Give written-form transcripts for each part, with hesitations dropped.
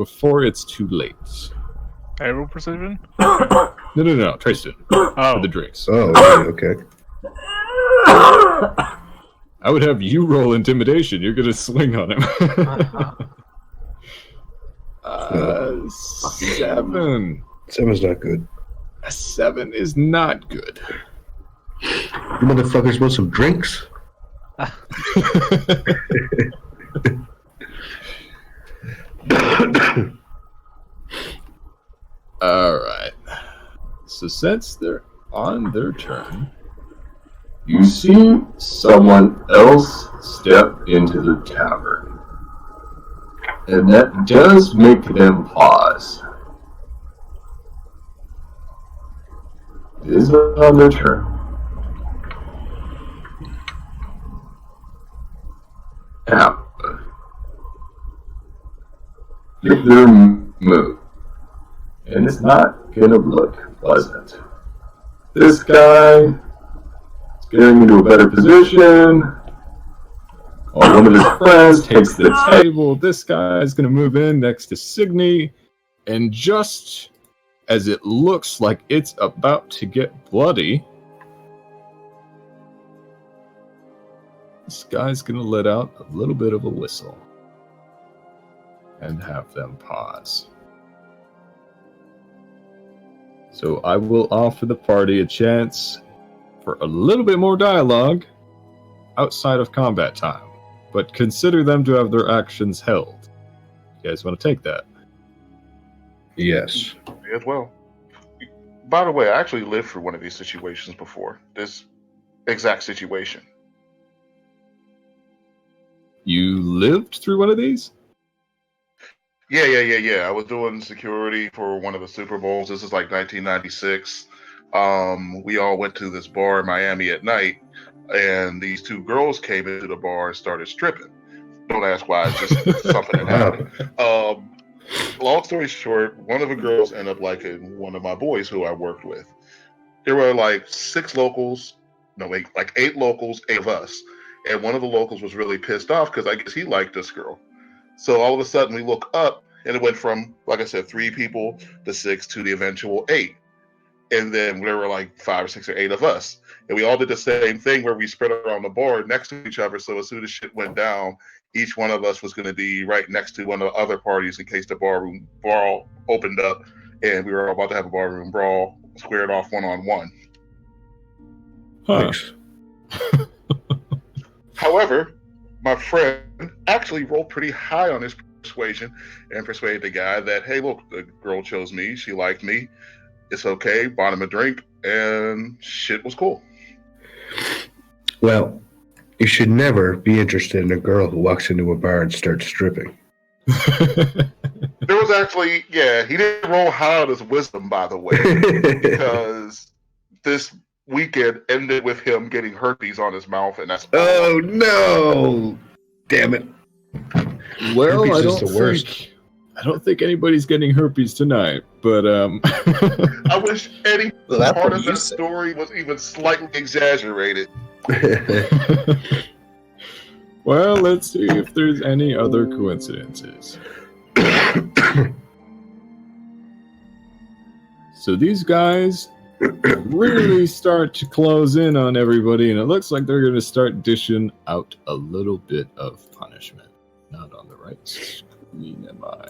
before it's too late. Aerial precision? No. Tristan. For the drinks. Oh, okay. I would have you roll intimidation. You're gonna swing on him. 7. 7's not good. A 7 is not good. You motherfuckers want some drinks? Alright. So since they're on their turn, you see someone else step into the tavern. And that does make them pause. It is on their turn. Now, get their move. And it's not gonna look pleasant. This guy is getting into a better position. While one of his friends takes the table, this guy is gonna move in next to Signy, and just as it looks like it's about to get bloody, this guy's gonna let out a little bit of a whistle and have them pause. So I will offer the party a chance for a little bit more dialogue outside of combat time, but consider them to have their actions held. You guys want to take that? Yes. Me as well. By the way, I actually lived through one of these situations before. This exact situation. You lived through one of these? Yeah. I was doing security for one of the Super Bowls. This is like 1996. We all went to this bar in Miami at night, and these two girls came into the bar and started stripping. Don't ask why, it's just something that happened. Long story short, one of the girls ended up liking one of my boys who I worked with. There were like 8 locals, 8 of us. And one of the locals was really pissed off because I guess he liked this girl. So all of a sudden we look up and it went from, like I said, 3 people to 6 to the eventual 8. And then there were like 5 or 6 or 8 of us. And we all did the same thing where we spread around the bar next to each other. So as soon as shit went down, each one of us was going to be right next to one of the other parties in case the barroom brawl opened up. And we were about to have a barroom brawl squared off one-on-one. Nice. However, my friend actually rolled pretty high on his persuasion and persuaded the guy that, hey, look, the girl chose me. She liked me. It's okay. Bought him a drink, and shit was cool. Well, you should never be interested in a girl who walks into a bar and starts stripping. There was actually, he didn't roll high on his wisdom, by the way, because this weekend ended with him getting herpes on his mouth, and that's Oh, no! Damn it. Well, Herpes I don't think anybody's getting herpes tonight, but I wish any part of that story was even slightly exaggerated. Well, let's see if there's any other coincidences. So these guys really start to close in on everybody, and it looks like they're going to start dishing out a little bit of punishment. Not on the right screen, am I?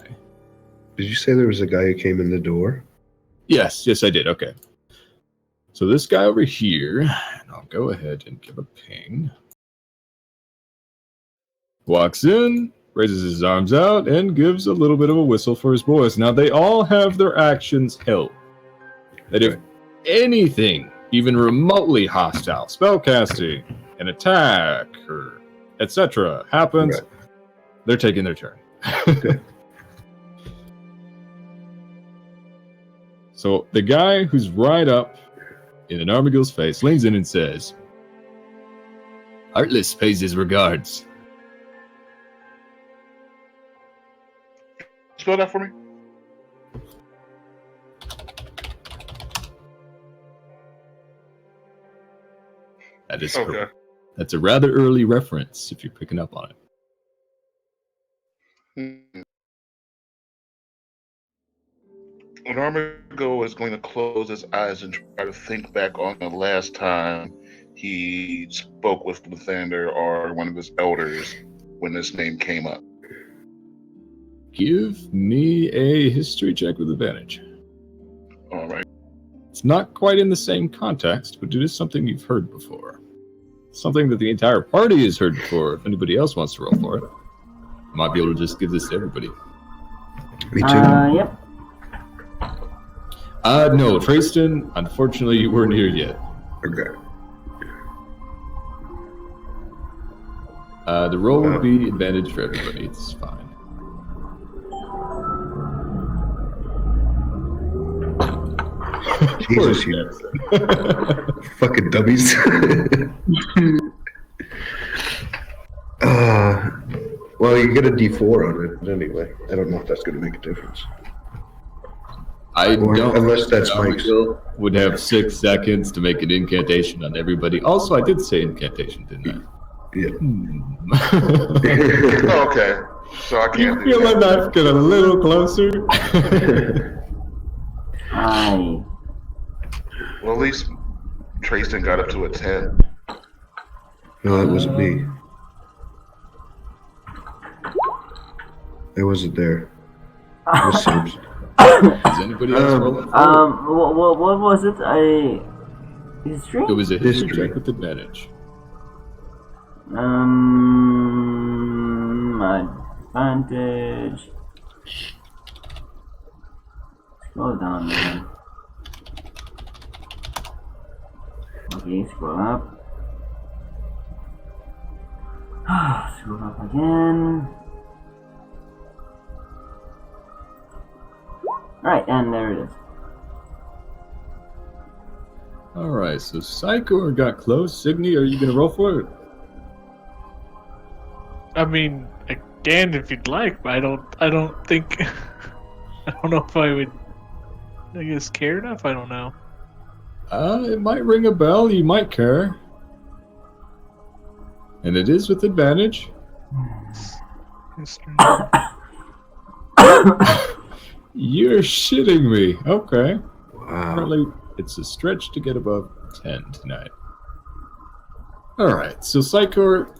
Did you say there was a guy who came in the door? Yes, I did. Okay. So this guy over here, and I'll go ahead and give a ping. Walks in, raises his arms out, and gives a little bit of a whistle for his boys. Now, they all have their actions held. That if anything, even remotely hostile, spellcasting, an attack, or etc. happens, they're taking their turn. So the guy who's right up in an Armigill's face leans in and says, "Heartless pays his regards." Spell that for me. That is correct. That's a rather early reference if you're picking up on it. An Armigo is going to close his eyes and try to think back on the last time he spoke with Lathander or one of his elders when this name came up. Give me a history check with advantage. All right. It's not quite in the same context, but it is something you've heard before. Something that the entire party has heard before. If anybody else wants to roll for it, I might be able to just give this to everybody. Me too. Yep. No, Trayston, unfortunately, you weren't here yet. Okay. The roll would be advantage for everybody. It's fine. Jesus, you fucking dummies. Well, you get a D4 on it anyway. I don't know if that's going to make a difference. I Or- don't. unless that's Mike's. Would have 6 seconds to make an incantation on everybody. Also, I did say incantation, didn't Yeah. I? Oh, okay. So I You can't do feeling that. that get a little closer? Aye. Well, at least Trayston got up to a 10. No, that wasn't me. I wasn't there. It was Sam's. Is anybody else rolling? What was it? History? It was a history History. check with advantage. Advantage. Scroll down, man. Okay, scroll up. Scroll up again. Alright, and there it is. Alright, so Psycho got close. Signy, are you going to roll for it? I mean, again, if you'd like, but I don't think, I don't know if I would, I guess, care enough. I don't know. It might ring a bell. You might care. And it is with advantage. History. You're shitting me. Okay. Wow. Apparently, it's a stretch to get above 10 tonight. Alright, so Psychor,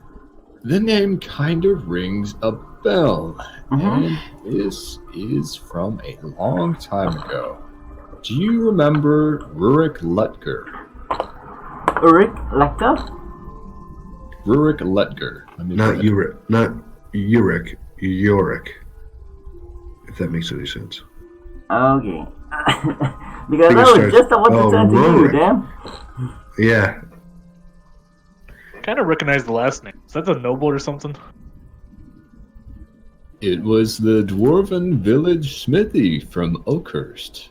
the name kind of rings a bell. And this is from a long time ago. Do you remember Rurik Lutger? Ulrich Lecter? Rurik Lutger. Not Uric. Not Uric. Yorick. If that makes any sense. Okay. Because Think I it was starts- just about to turn to you, Rurik. damn. Yeah. Kind of recognize the last name. Is that the noble or something? It was the dwarven village smithy from Oakhurst.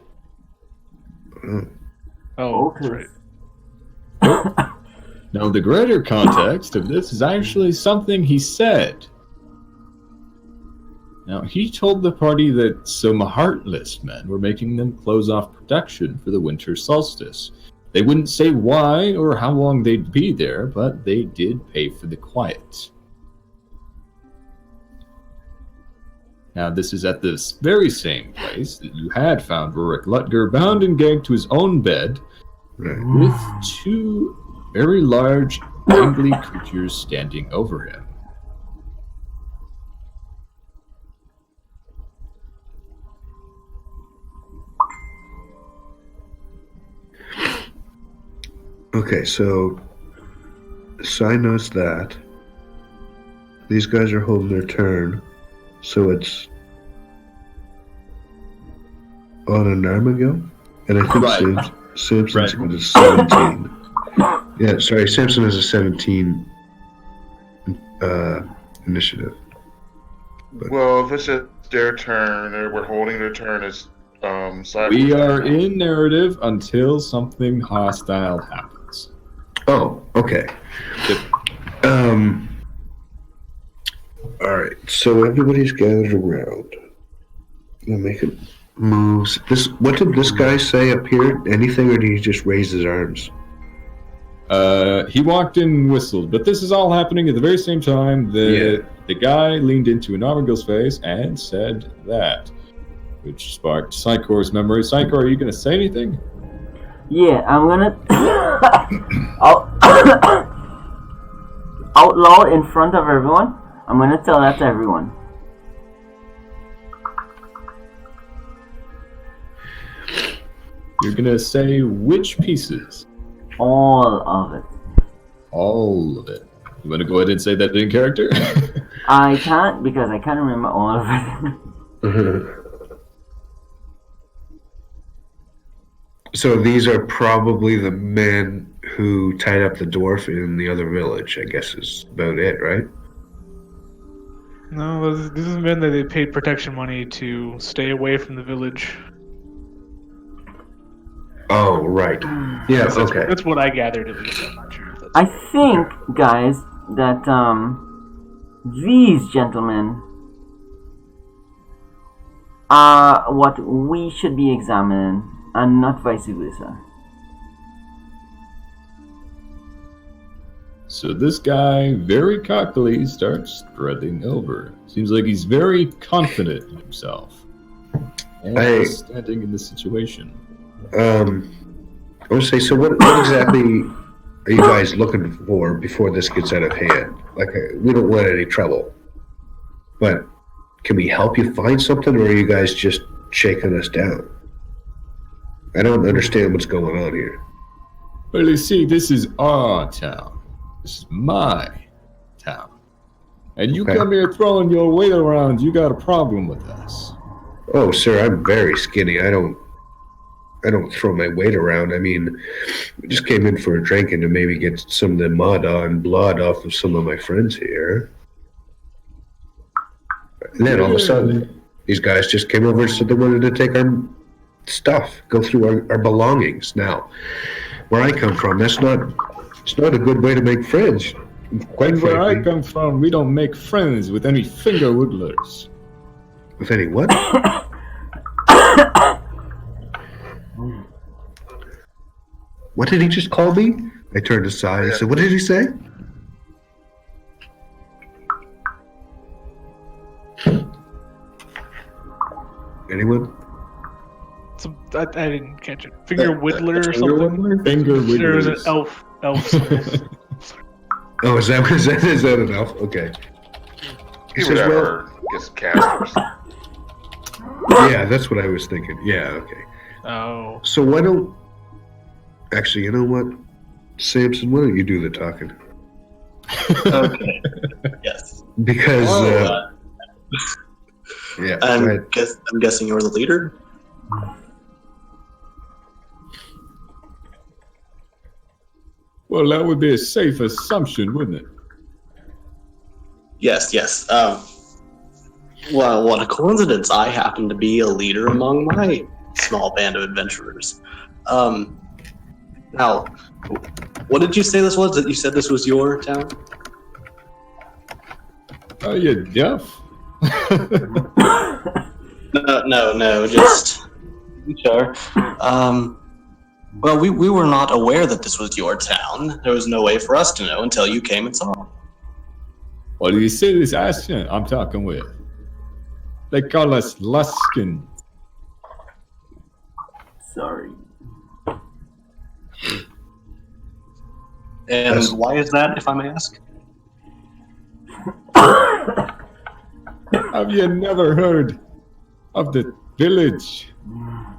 Oh, that's Okay. right. Now, the greater context of this is actually something he said. Now, he told the party that some heartless men were making them close off production for the winter solstice. They wouldn't say why or how long they'd be there, but they did pay for the quiet. Now, this is at this very same place that you had found Rurik Lutger bound and gagged to his own bed Right. with two very large, angry creatures standing over him. Okay, so I knows that these guys are holding their turn, so it's on an Armigo, and I think Right. Samson's Right. got a 17. Yeah, sorry, Samson has a 17 initiative. Well, if it's just their turn, or we're holding their turn as Cypher's We are turn. in narrative until something hostile happens. Oh, okay. Yep. All right. So everybody's gathered around. They're making moves. What did this guy say up here? Anything, or did he just raise his arms? He walked in and whistled, but this is all happening at the very same time that the guy leaned into an Armigo's face and said that. which sparked Psychor's memory. Psychor, are you going to say anything? Yeah, I'm gonna outlaw in front of everyone. I'm gonna tell that to everyone. You're going to say which pieces? All of it. All of it. You want to go ahead and say that in character? I can't because I can't remember all of it. So these are probably the men who tied up the dwarf in the other village, I guess is about it, right? No, this is men that they paid protection money to stay away from the village. Oh, right. Yeah, okay. That's what I gathered at least. I'm not sure if that's I think, guys, that these gentlemen are what we should be examining, and not vice versa. So this guy very cockily starts strutting over. Seems like he's very confident in himself. And standing in this situation. I want to say, so what exactly are you guys looking for before this gets out of hand? Like, we don't want any trouble. But can we help you find something, or are you guys just shaking us down? I don't understand what's going on here. Well, you see, this is our town. This is my town. And you come here throwing your weight around, you got a problem with us. Oh, sir, I'm very skinny. I don't throw my weight around. I mean, we just came in for a drink and to maybe get some of the mud and blood off of some of my friends here. And then all of a sudden, these guys just came over and said they wanted to take our stuff, go through our belongings. Now, where I come from, it's not a good way to make friends. Quite And where frankly. I come from, we don't make friends with any finger whittlers. With any what? What did he just call me? I turned aside and said, what did he say? Anyone? I didn't catch it. Finger whittler or something? Finger whittlers. There was an elf. Oh, is that an elf? Okay. He says, would well- ever gets casters. Yeah, that's what I was thinking. Yeah, okay. Oh. So why don't... Actually, you know what? Samson, why don't you do the talking? Okay. Yes. Because, yeah, go I'm ahead. guessing you're the leader? Well, that would be a safe assumption, wouldn't it? Yes. Well, what a coincidence. I happen to be a leader among my small band of adventurers. Now, what did you say this was? That you said this was your town? Oh, you're deaf? No, just... Sure. Well, we were not aware that this was your town. There was no way for us to know until you came and saw. Well, you see this accent I'm talking with? They call us Luskin. Sorry. And why is that, if I may ask? Have you never heard of the village,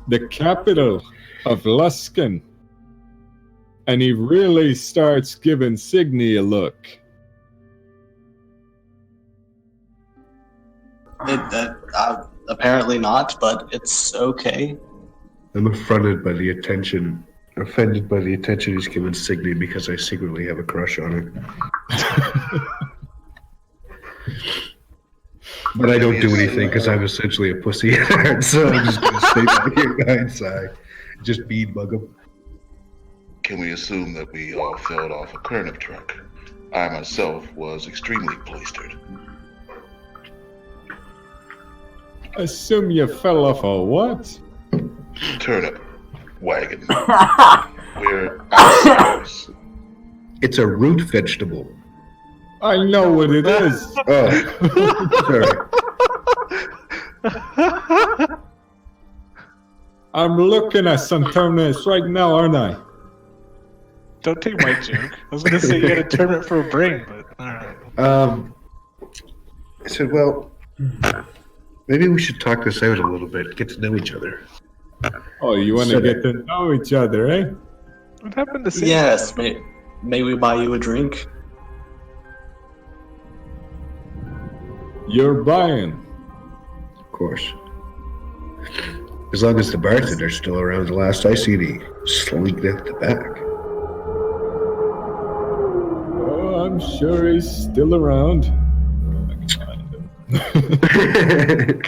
the capital of Luskin? And he really starts giving Signy a look. Apparently not, but it's okay. I'm offended by the attention he's given Signy because I secretly have a crush on her. But I don't do anything because I'm essentially a pussy, so I'm just going to stay by your guy's side. Just bead bug him. Can we assume that we all fell off a turnip truck? I myself was extremely blistered. Assume you fell off a what? Turnip wagon. We're ourselves. It's a root vegetable. I know what it is. Oh, sorry. I'm looking at Santones right now, aren't I? Don't take my joke. I was gonna say you got a tournament for a brain, but alright. I said, well, maybe we should talk this out a little bit, get to know each other. Oh, you want to get to know each other, eh? What happened to Sam? Yes, may we buy you a drink? You're buying. Of course. As long as the bartender's still around. The last I seen, he slinked out the back. Oh, I'm sure he's still around. I can find him.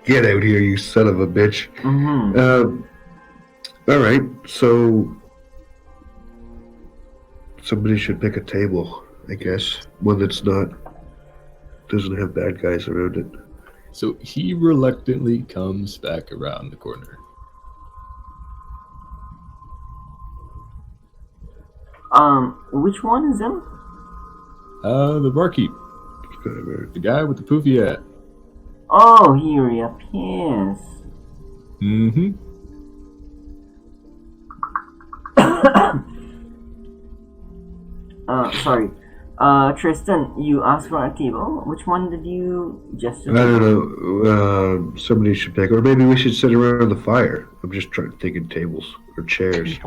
Get out here, you son of a bitch. Mm-hmm. All right, so somebody should pick a table, I guess. One that's doesn't have bad guys around it. So he reluctantly comes back around the corner. Which one is him? The barkeep. The guy with the poofy hat. Oh, he reappears. Mm-hmm. Sorry. Tristan, you asked for a table. Which one did you just? I don't know. Somebody should pick, or maybe we should sit around the fire. I'm just thinking tables or chairs.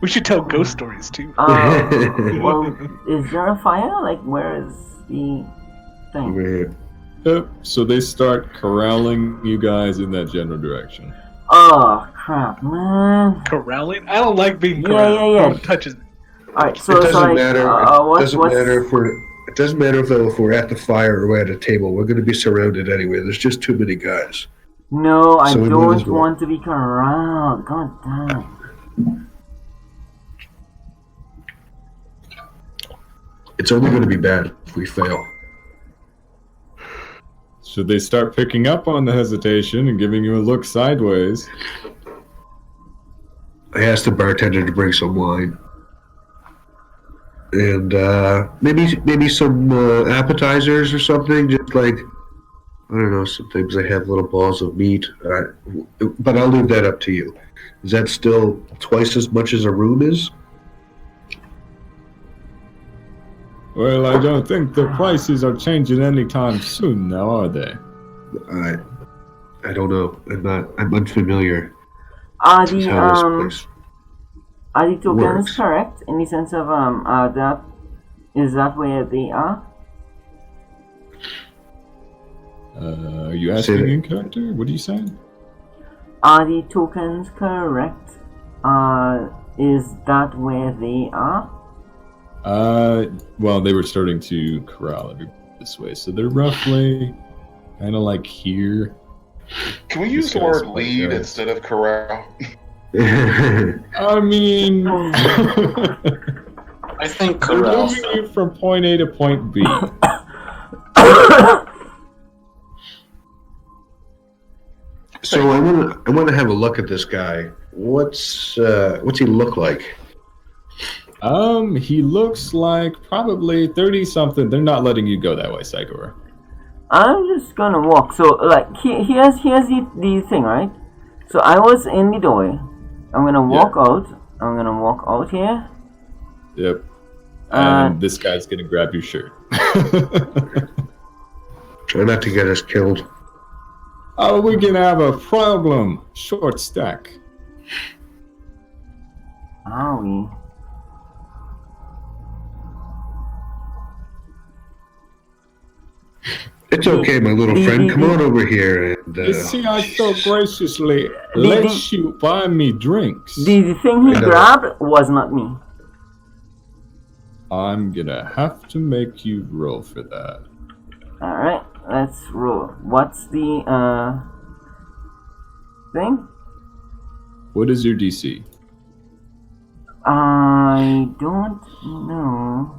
We should tell ghost stories too. Well, is there a fire? Like, where is the thing? Over here. Yep. So they start corralling you guys in that general direction. Oh crap, man! Corralling? I don't like being Yeah, corralled. yeah, yeah. No one touches me. All right, so It it's doesn't like, matter. what's It doesn't matter if we're at the fire or we're at a table. We're going to be surrounded anyway. There's just too many guys. No, I So we might don't as well. want to be corralled. God damn. It's only going to be bad if we fail. Should they start picking up on the hesitation and giving you a look sideways? I asked the bartender to bring some wine. And maybe some appetizers or something. Just like, I don't know, sometimes they have little balls of meat. But I'll leave that up to you. Is that still twice as much as a room is? Well, I don't think the prices are changing anytime soon now, are they? I don't know. I'm unfamiliar. Are with the how this place are the tokens works. correct in the sense of that is that where they are? Are you asking that. in character? What are you saying? Are the tokens correct? Is that where they are? Well, they were starting to corral everybody this way, so they're roughly kind of like here. Can we use This the guy's word quite lead good. instead of corral? I mean, I think we're corral. moving you from point A to point B. So I want to have a look at this guy. What's he look like? He looks like probably 30-something. They're not letting you go that way, Psychor. I'm just gonna walk. So like here's the thing, right? So I was in the doorway. I'm gonna walk out. I'm gonna walk out here. Yep. And this guy's gonna grab your shirt. Try not to get us killed. Oh, we can have a problem. Short stack. Are we? It's okay, my little friend. Come on over here and. You see, I so graciously let you buy me drinks. The thing he I know. grabbed was not me. I'm gonna have to make you roll for that. Alright, let's roll. What's the thing? What is your DC? I don't know.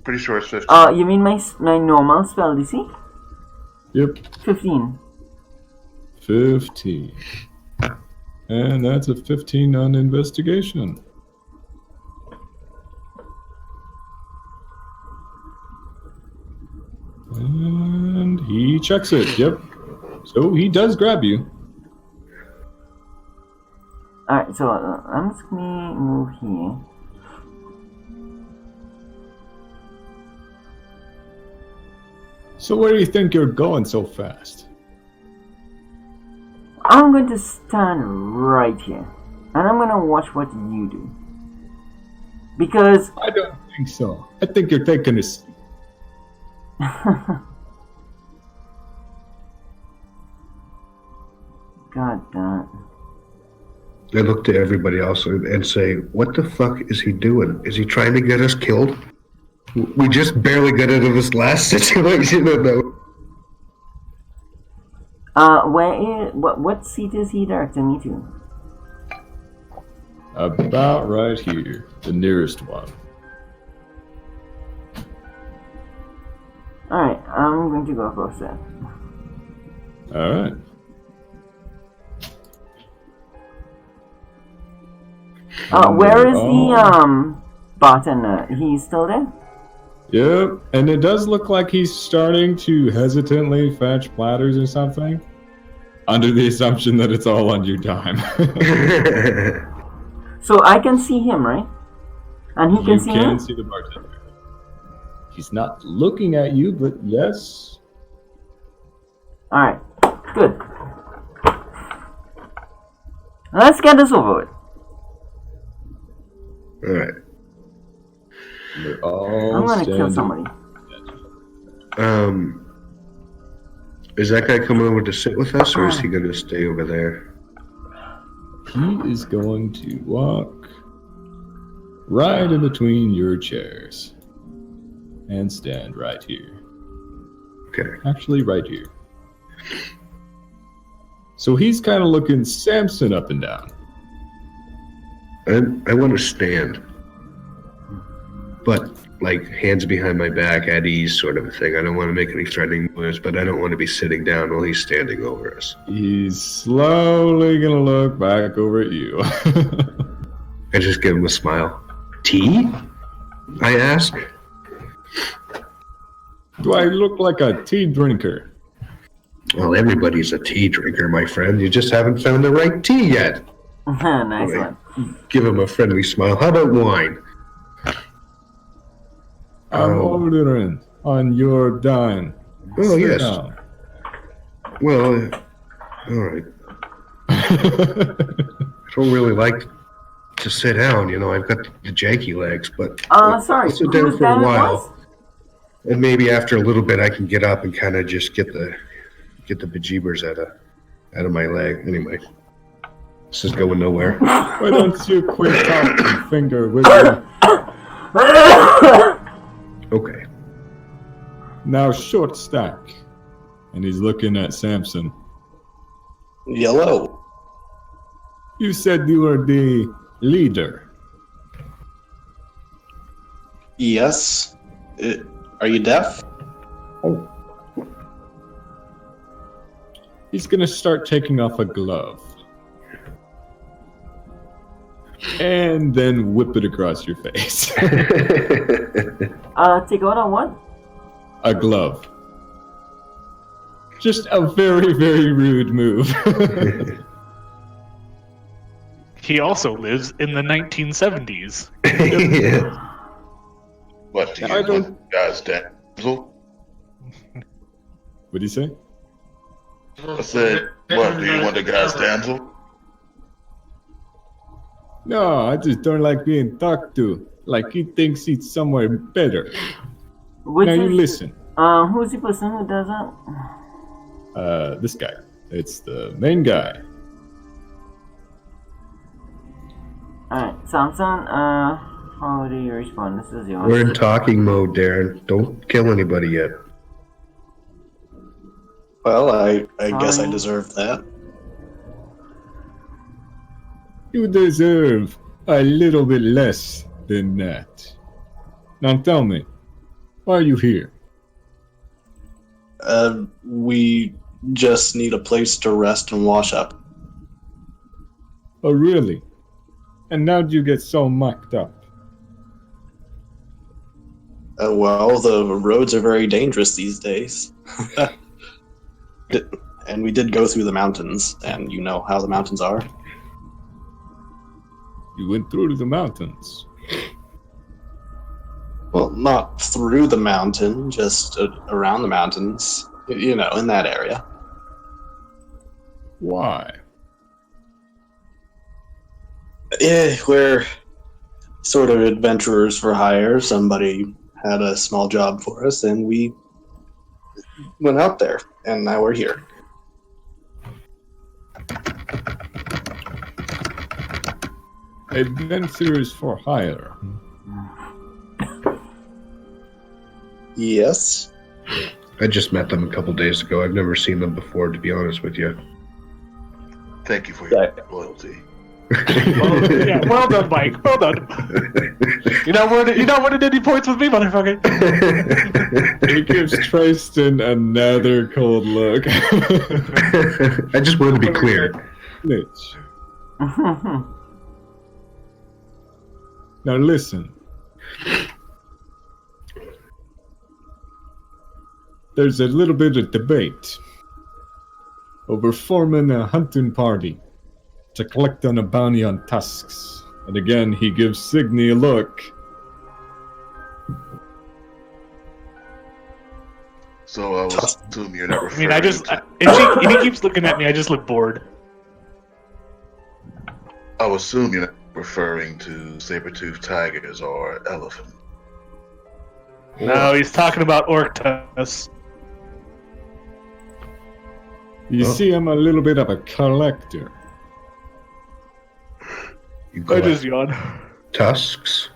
Pretty sure it's 15. You mean my normal spell DC? Yep, 15. 15. And that's a 15 on investigation. And he checks it, yep. So he does grab you. Alright, so I'm just gonna move here. So where do you think you're going so fast? I'm going to stand right here. And I'm gonna watch what you do. Because... I don't think so. I think you're taking a seat. God damn it. I look to everybody else and say, what the fuck is he doing? Is he trying to get us killed? We just barely got out of this last situation, though. What seat is he directing me to? About right here. The nearest one. Alright, I'm going to go across there. Alright. Where is the bartender? He's still there? Yep, and it does look like he's starting to hesitantly fetch platters or something. Under the assumption that it's all on your dime. So I can see him, right? And he can see me? You can see the bartender. He's not looking at you, but yes. Alright, good. Let's get this over with. Alright. They're all I'm gonna kill standing. somebody. Is that guy coming over to sit with us, or is he going to stay over there? He is going to walk right in between your chairs and stand right here. Okay. Actually, right here. So he's kind of looking Samson up and down. I want to stand. But, like, hands behind my back, at ease sort of a thing. I don't want to make any threatening moves, but I don't want to be sitting down while he's standing over us. He's slowly going to look back over at you. I just give him a smile. Tea? I ask. Do I look like a tea drinker? Well, everybody's a tea drinker, my friend. You just haven't found the right tea yet. Nice Right. one. Give him a friendly smile. How about wine? I'm ordering on your dime. Oh, Sit yes. down. Well, all right. I don't really like to sit down, you know. I've got the janky legs, but Sorry, I'll sit down whose for a dad it while. was? And maybe after a little bit, I can get up and kind of just get the bejeebers out of my leg. Anyway, this is going nowhere. Why don't you quit talking finger with me? Okay. Now short stack. And he's looking at Samson. Yellow. You said you were the leader. Yes. Are you deaf? He's gonna start taking off a glove. And then whip it across your face. Take out a what? A glove. Just a very, very rude move. He also lives in the 1970s. Yeah. What do you I don't- want, guys, damsel? What'd he say? I said, what, do you want the guy's damsel? No, I just don't like being talked to. Like he thinks he's somewhere better. Which Now you is, listen. who's the person who does that? This guy. It's the main guy. Alright, Samson, how do you respond? This is yours. We're in talking mode, Darren. Don't kill anybody yet. Well, I guess I Fine. deserve that. You deserve a little bit less than that. Now tell me, why are you here? We just need a place to rest and wash up. Oh, really? And how'd you get so mucked up? Well, the roads are very dangerous these days. And we did go through the mountains, and you know how the mountains are. You went through the mountains. Well, not through the mountain, just around the mountains. You know, in that area. Why? Yeah, we're sort of adventurers for hire. Somebody had a small job for us, and we went out there, and now we're here. Adventurers for hire. Yes. I just met them a couple days ago. I've never seen them before, to be honest with you. Thank you for your loyalty. Well done, Mike. Well done. You're not winning any points with me, motherfucker. He gives Tristan another cold look. I just wanted to be clear. Mitch. Now listen. There's a little bit of debate over forming a hunting party to collect on a bounty on tusks. And again, he gives Signy a look. So I was assume you're not I referring mean, to... if he keeps looking at me, I just look bored. I would assume you're not referring to saber-toothed tigers or elephant. No, he's talking about orc tusks. You see, I'm a little bit of a collector. You I collect just yawn. tusks.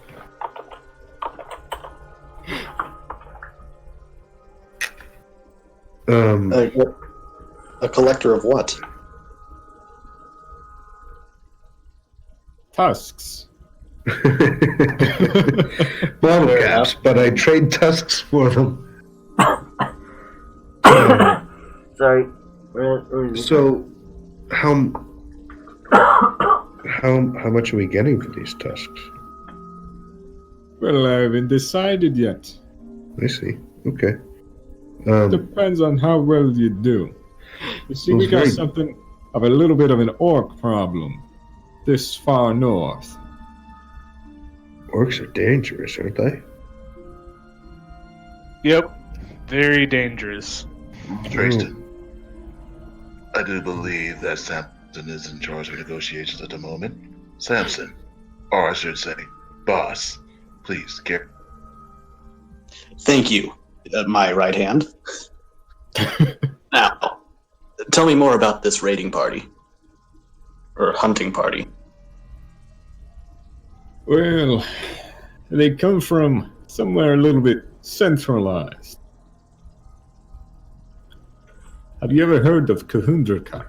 A collector of what? Tusks. Bottle caps, but I trade tusks for them. Sorry. Where is it? So, how much are we getting for these tusks? Well, I haven't decided yet. I see. Okay. Depends on how well you do. You see, we got very- something of a little bit of an orc problem this far north. Orcs are dangerous, aren't they? Yep. Very dangerous. Tristan, I do believe that Samson is in charge of negotiations at the moment. Samson, or I should say, boss, please, get. Thank you, my right hand. Now, tell me more about this raiding party. Or hunting party. Well, they come from somewhere a little bit centralized. Have you ever heard of Kahundraka?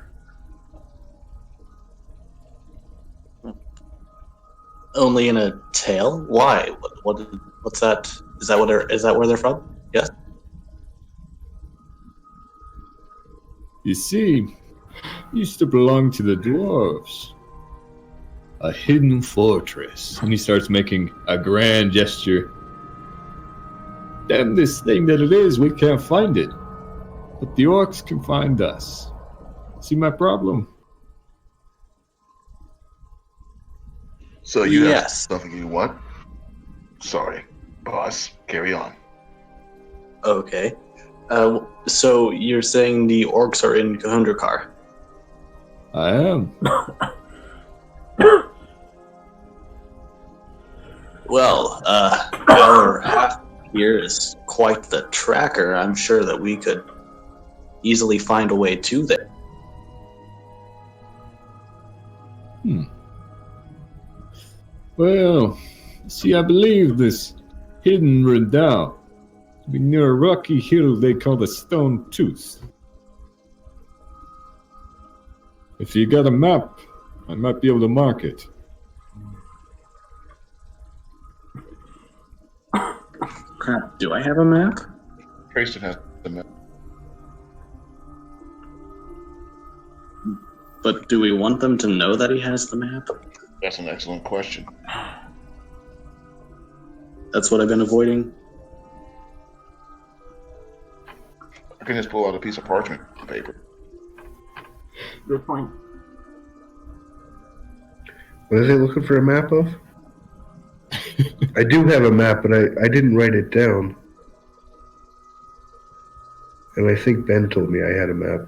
Only in a tale? Why? What's that? Is that where they're from? Yes. You see, used to belong to the dwarves. A hidden fortress. And he starts making a grand gesture. Damn this thing that it is, we can't find it. But the orcs can find us. See my problem? So you have Yes. something you want? Sorry, boss, carry on. Okay. So you're saying the orcs are in Kahundrakar? I am. Well, our half here is quite the tracker. I'm sure that we could easily find a way to there. Well, see, I believe this hidden redoubt to be near a rocky hill they call the Stone Tooth. If you got a map, I might be able to mark it. Crap, do I have a map? Tristan has the map. But do we want them to know that he has the map? That's an excellent question. That's what I've been avoiding. I can just pull out a piece of parchment paper. Good point. What are they looking for a map of? I do have a map, but I didn't write it down. And I think Ben told me I had a map.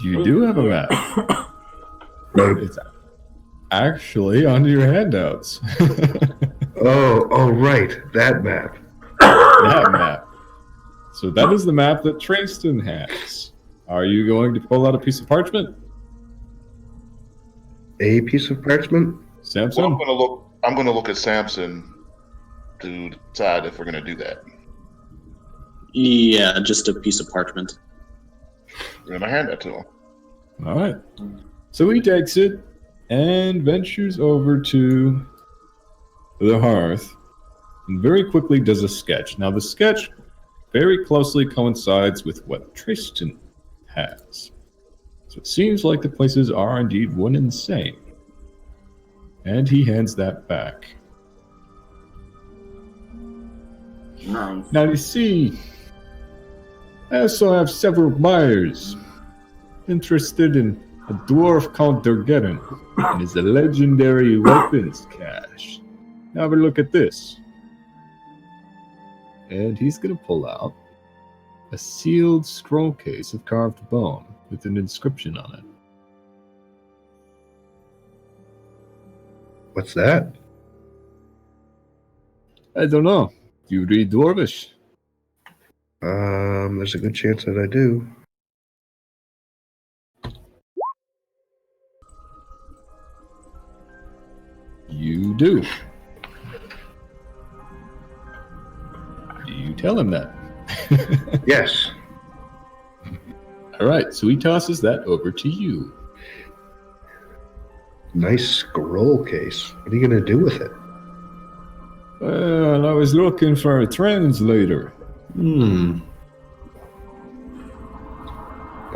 You do have a map. Right. It's actually on your handouts. Oh, right. That map. That map. So that is the map that Trayston has. Are you going to pull out a piece of parchment? A piece of parchment? Samson? Well, I'm gonna look at Samson to decide if we're gonna do that. Yeah, just a piece of parchment. I'm gonna hand that to him. All right. So he takes it and ventures over to the hearth and very quickly does a sketch. Now, the sketch very closely coincides with what Tristan has. So it seems like the places are indeed one and the same. And he hands that back. Nice. Now, you see, I also have several buyers interested in a dwarf called Durgeddon and his legendary weapons cache. Now have a look at this. And he's going to pull out a sealed scroll case of carved bone with an inscription on it. What's that? I don't know. Do you read Dwarvish? There's a good chance that I do. You do. Do you tell him that? Yes. All right, so he tosses that over to you. Nice scroll case. What are you going to do with it? Well, I was looking for a translator.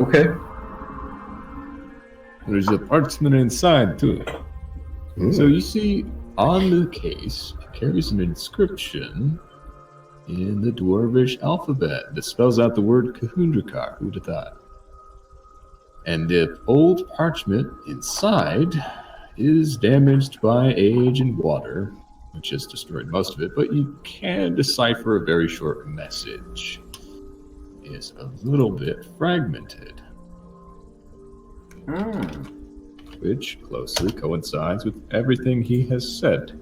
Okay. There's a parchment inside, too. So you see, on the case, it carries an inscription in the Dwarvish alphabet that spells out the word Kahundrakar. Who'd have thought? And the old parchment inside is damaged by age and water, which has destroyed most of it, but you can decipher a very short message. It's a little bit fragmented, which closely coincides with everything he has said.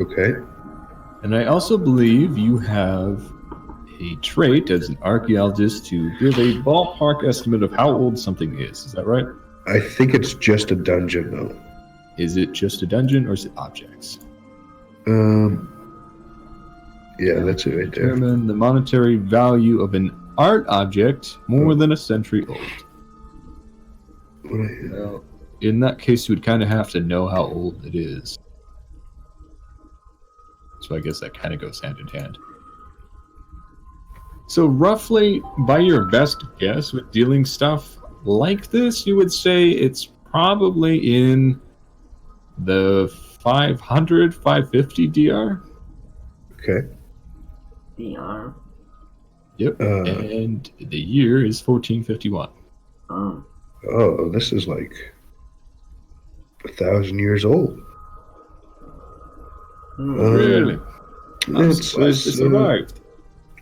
Okay. And I also believe you have a trait as an archaeologist to give a ballpark estimate of how old something is. Is that right? I think it's just a dungeon, though. Is it just a dungeon or is it objects? Yeah, that's it right there. Determine the monetary value of an art object more than a century old. Well, in that case, you would kind of have to know how old it is. So I guess that kind of goes hand in hand. So roughly, by your best guess with dealing stuff like this, you would say it's probably in the 500, 550 DR. Okay. DR. Yep. And the year is 1451. Oh, this is like 1,000 years old. Really? I'm surprised it survived.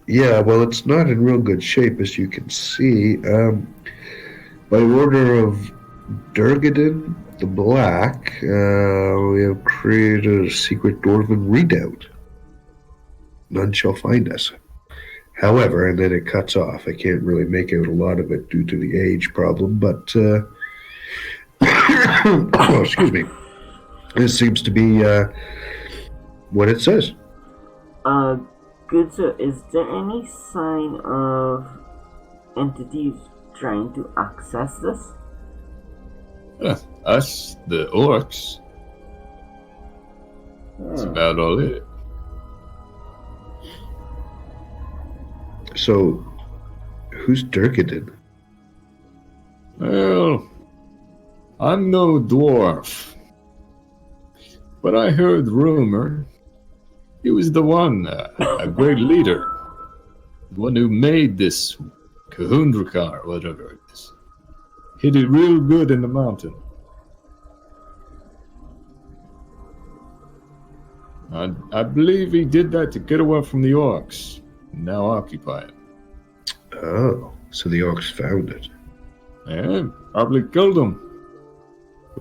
Yeah, well, it's not in real good shape, as you can see. By order of Durgeddon the Black, we have created a secret dwarven redoubt. None shall find us. However, and then it cuts off. I can't really make out a lot of it due to the age problem, but oh, excuse me. This seems to be what it says. Good sir, is there any sign of entities trying to access this? Us, the orcs. That's about all it. So, who's Durgeddon? Well, I'm no dwarf, but I heard rumor He was the one, a great leader. The one who made this Kahundrakar, whatever it is. Hit it real good in the mountain. I believe he did that to get away from the orcs. Now occupy it. Oh, so the orcs found it. Yeah, probably killed him.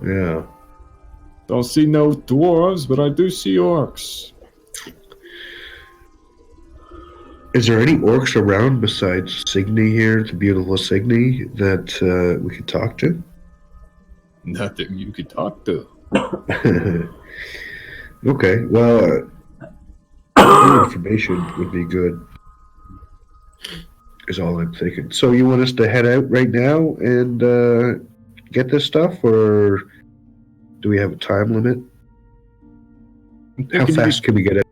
Yeah. Don't see no dwarves, but I do see orcs. Is there any orcs around besides Signy here, the beautiful Signy, that we could talk to? Nothing you could talk to. Okay, well, more information would be good, is all I'm thinking. So you want us to head out right now and get this stuff, or do we have a time limit? How fast can we get it?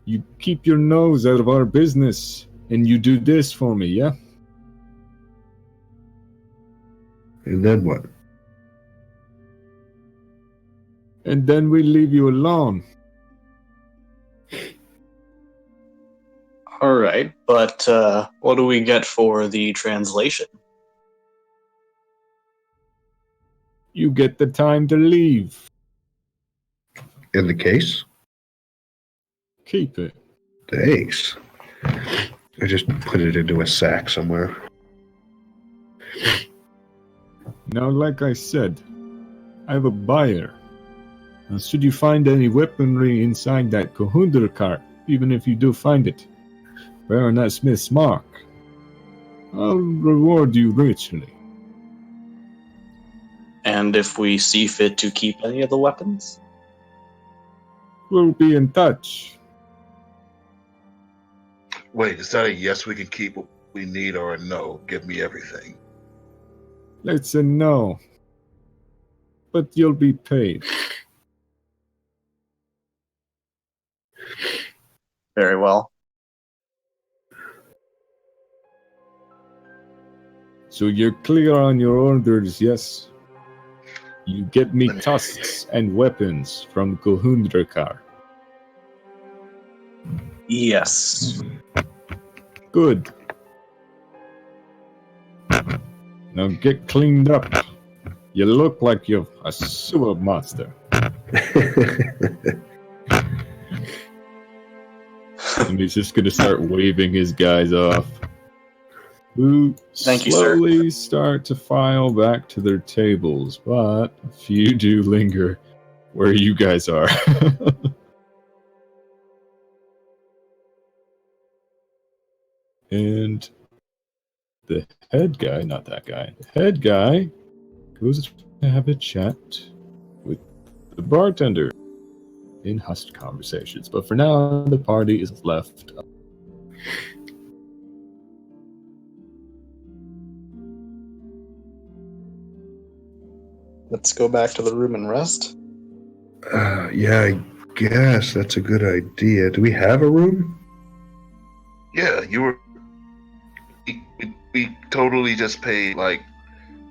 You keep your nose out of our business, and you do this for me, yeah? And then what? And then we leave you alone. All right, but what do we get for the translation? You get the time to leave. In the case? Keep it. Thanks. I just put it into a sack somewhere. Now, like I said, I have a buyer. Now, should you find any weaponry inside that Kahundra cart, even if you do find it, bearing that Smith's mark, I'll reward you richly. And if we see fit to keep any of the weapons? We'll be in touch. Wait, is that a yes we can keep what we need or a no? Give me everything. Let's say no. But you'll be paid. Very well. So you're clear on your orders, yes? You get me tusks and weapons from Kahundrakar. Yes. Good. Now get cleaned up. You look like you're a sewer monster. And he's just gonna start waving his guys off. Who Thank you, sir. slowly start to file back to their tables, but a few do linger where you guys are. And the head guy, not that guy, the head guy goes to have a chat with the bartender in hushed conversations. But for now, the party is left. Let's go back to the room and rest. Yeah, I guess that's a good idea. Do we have a room? Yeah, you were. We totally just paid like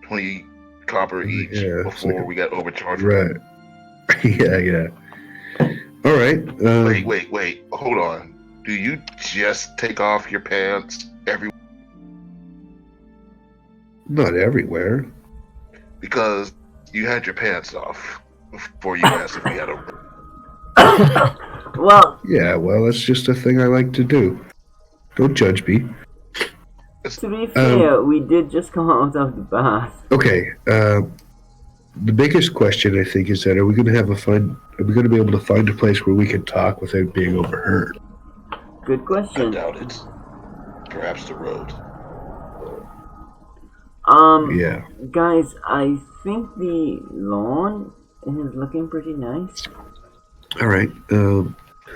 20 copper each Yeah, it's before like we got overcharged. Right. Yeah. All right. Wait. Hold on. Do you just take off your pants every? Not everywhere. Because you had your pants off before you asked if we had a. Well, Yeah, well, that's just a thing I like to do. Don't judge me. to be fair, we did just come out of the bath. Okay. The biggest question I think is that are we going to be able to find a place where we can talk without being overheard? Good I question. doubt it. Perhaps the road. Yeah. Guys, I think the lawn is looking pretty nice. All right.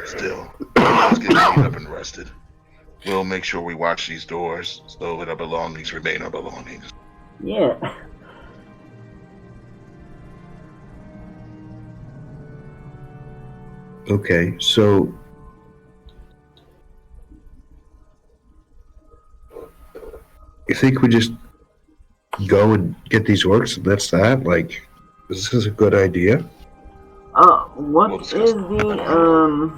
Still, let's get cleaned up and rested. We'll make sure we watch these doors so that our belongings remain our belongings. Yeah. Okay. So you think we just go and get these orcs and that's that? Like, is this a good idea? What is the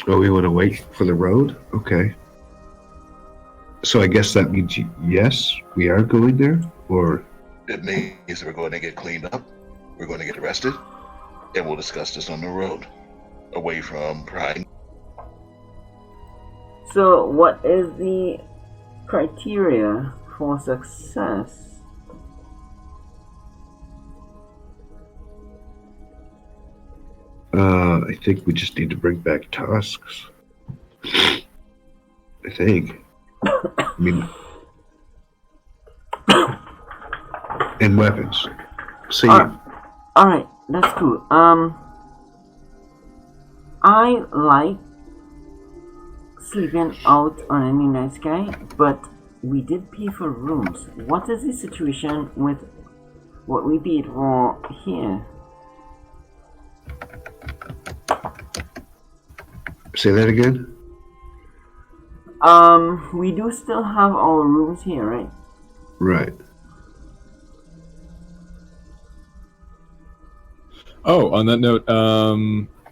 Oh, we want to wait for the road? Okay. So I guess that means yes, we are going there? Or... It means we're going to get cleaned up, we're going to get arrested, and we'll discuss this on the road, away from prying. So, what is the criteria for success? I think we just need to bring back tusks. I think. I mean... and weapons. See... Alright, that's cool. I like sleeping out on any night sky, but we did pay for rooms. What is the situation with what we paid for here? Say that again? We do still have our rooms here, right? Right. Oh, on that note,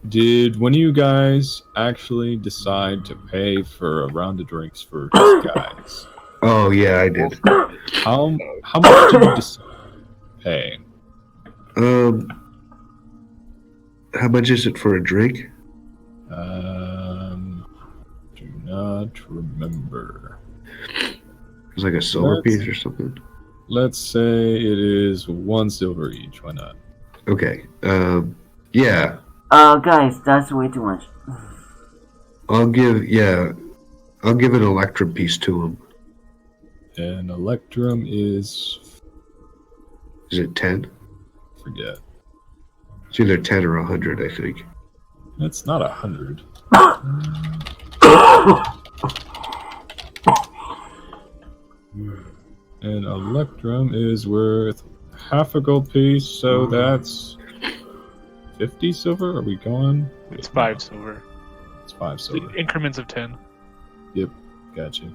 did one of you guys actually decide to pay for a round of drinks for these guys? Oh, yeah, I did. How much did you decide to pay? How much is it for a drink? Do not remember. It's like a silver piece or something. Let's say it is 1 silver each. Why not? Okay. Yeah. Guys, that's way too much. I'll give an electrum piece to him. An electrum is... Is it 10? Forget. It's either 10 or 100, I think. It's not 100. An electrum is worth half a gold piece, so that's 50 silver? Are we going? It's 5 silver. It's 5 silver. Increments of 10. Yep. Gotcha.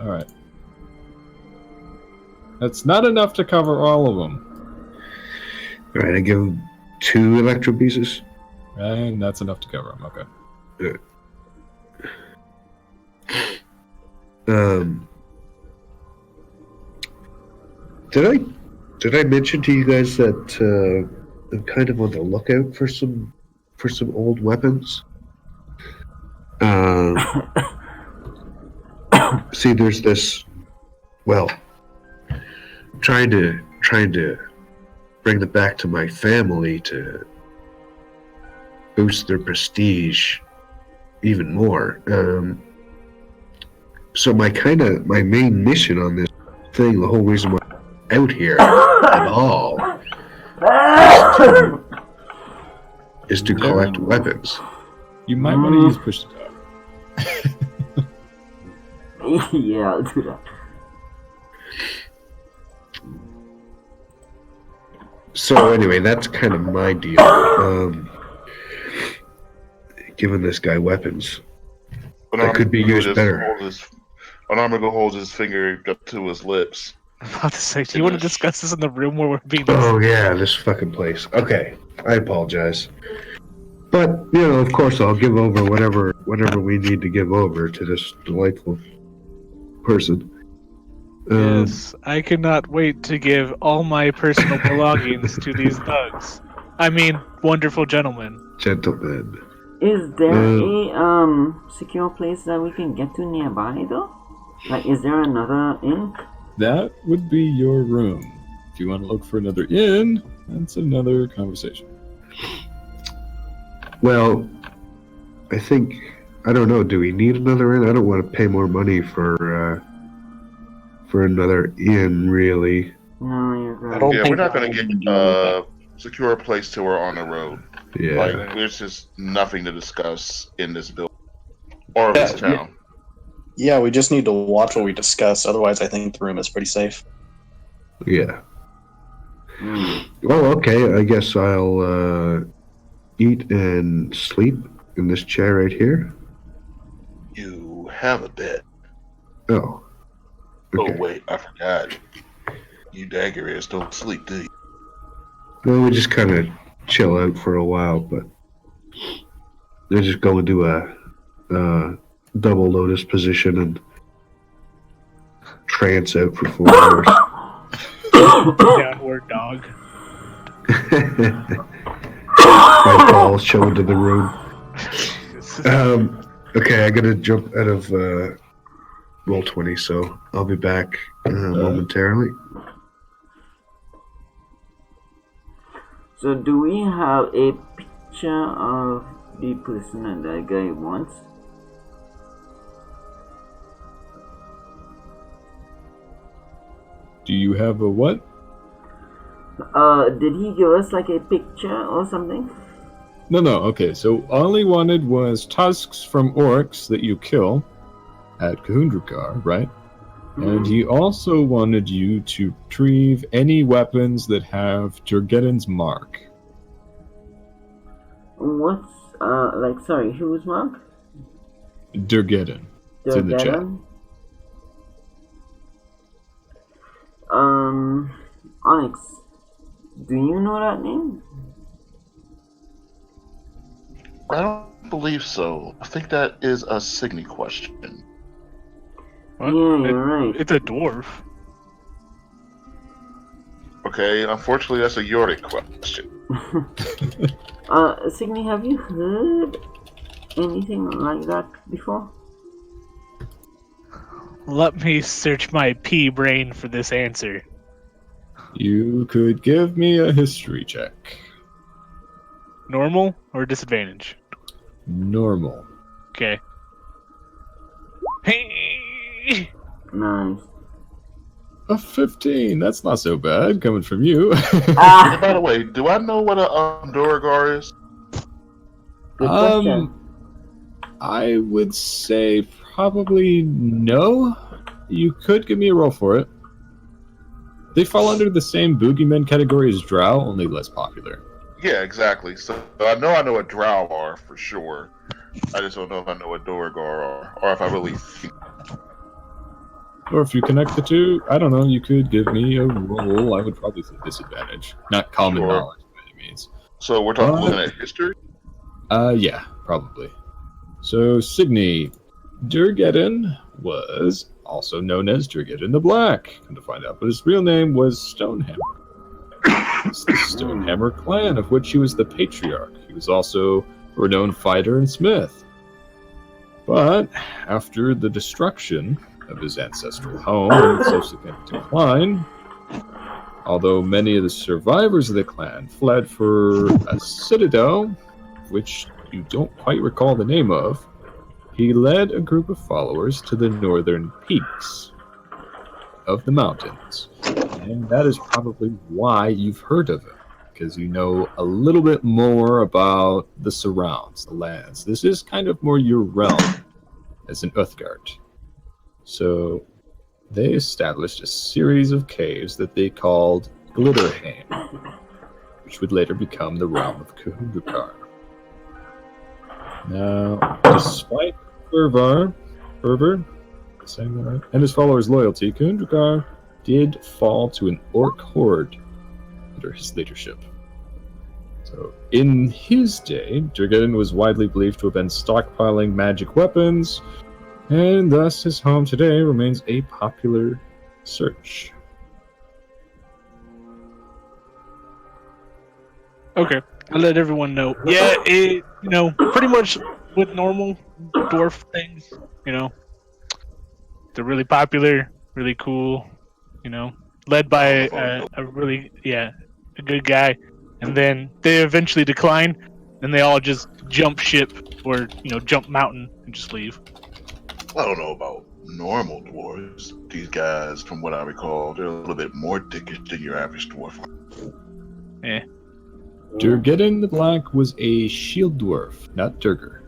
Alright. That's not enough to cover all of them. Alright, I give him 2 electrum pieces. And that's enough to cover them. Okay. Did I mention to you guys that I'm kind of on the lookout for some old weapons? See, there's this. Well, trying to bring them back to my family to boost their prestige even more. So my main mission on this thing, the whole reason why I'm out here at all, is to collect weapons. You might want to use push to talk. Yeah, I'll do that. So anyway, that's kind of my deal. Giving this guy weapons that could be used better. Anarmigo holds his finger up to his lips. I'm about to say, do you want to discuss this in the room where we're being... Oh yeah, this fucking place. Okay, I apologize. But, of course I'll give over whatever we need to give over to this delightful person. Yes, I cannot wait to give all my personal belongings to these thugs. I mean, wonderful gentlemen. Gentlemen. Is there a secure place that we can get to nearby though? Like, is there another inn? That would be your room. If you want to look for another inn, that's another conversation. Well, I don't know, do we need another inn? I don't want to pay more money for another inn, really. No, you're right. We're not going to get secure a place till we're on the road. Yeah. Like, there's just nothing to discuss in this building or this town. Yeah, we just need to watch what we discuss. Otherwise, I think the room is pretty safe. Yeah. Well, okay. I guess I'll eat and sleep in this chair right here. You have a bed. Oh. Okay. Oh, wait, I forgot. You dagger ears don't sleep, do you? Well, we just kind of chill out for a while, but they're just going to a double lotus position and trance out for 4 hours. Downward dog. My balls show into the room. Okay, I gotta jump out of roll 20, so I'll be back momentarily. So do we have a picture of the person that that guy wants? Do you have a what? Did he give us like a picture or something? No, okay, so all he wanted was tusks from orcs that you kill at Kahundrakar, right? And he also wanted you to retrieve any weapons that have Durgeddon's mark. What's, sorry, whose mark? Durgeddon. It's in the chat. Durgeddon? Onyx, do you know that name? I don't believe so. I think that is a Signy question. What? Yeah, you're right. It's a dwarf. Okay, unfortunately, that's a Yorick question. Signy, have you heard anything like that before? Let me search my pea brain for this answer. You could give me a history check. Normal or disadvantage? Normal. Okay. Hey! Nice. A 15. That's not so bad coming from you. Ah, By the way, do I know what a Duragar is? good question. I would say probably no. You could give me a roll for it. They fall under the same boogeyman category as Drow, only less popular. Yeah, exactly. So I know what Drow are for sure. I just don't know if I know what Duragar are, or if I really think. Or if you connect the two, I don't know, you could give me a roll. I would probably say disadvantage. Not common Sure. knowledge by any means. So we're talking looking at history? Yeah, probably. So, Signy, Durgeddon was also known as Durgeddon the Black, come to find out, but his real name was Stonehammer. It's the Stonehammer clan, of which he was the patriarch. He was also a renowned fighter and smith. But after the destruction of his ancestral home and its subsequent decline, although many of the survivors of the clan fled for a citadel, which you don't quite recall the name of, he led a group of followers to the northern peaks of the mountains. And that is probably why you've heard of him, because you know a little bit more about the surrounds, the lands. This is kind of more your realm as an Uthgard. So they established a series of caves that they called Glitterheim, which would later become the realm of Kahundrakar. Now, despite fervor, saying that right, and his followers' loyalty, Kahundrakar did fall to an orc horde under his leadership. So, in his day, Durgeddon was widely believed to have been stockpiling magic weapons, and thus his home today remains a popular search. Okay, I'll let everyone know. Yeah, pretty much with normal dwarf things, they're really popular, really cool, led by a really, a good guy. And then they eventually decline, and they all just jump ship or, jump mountain and just leave. I don't know about normal dwarves. These guys, from what I recall, they're a little bit more dickish than your average dwarf. Yeah. Durgeddon the Black was a shield dwarf, not Durger.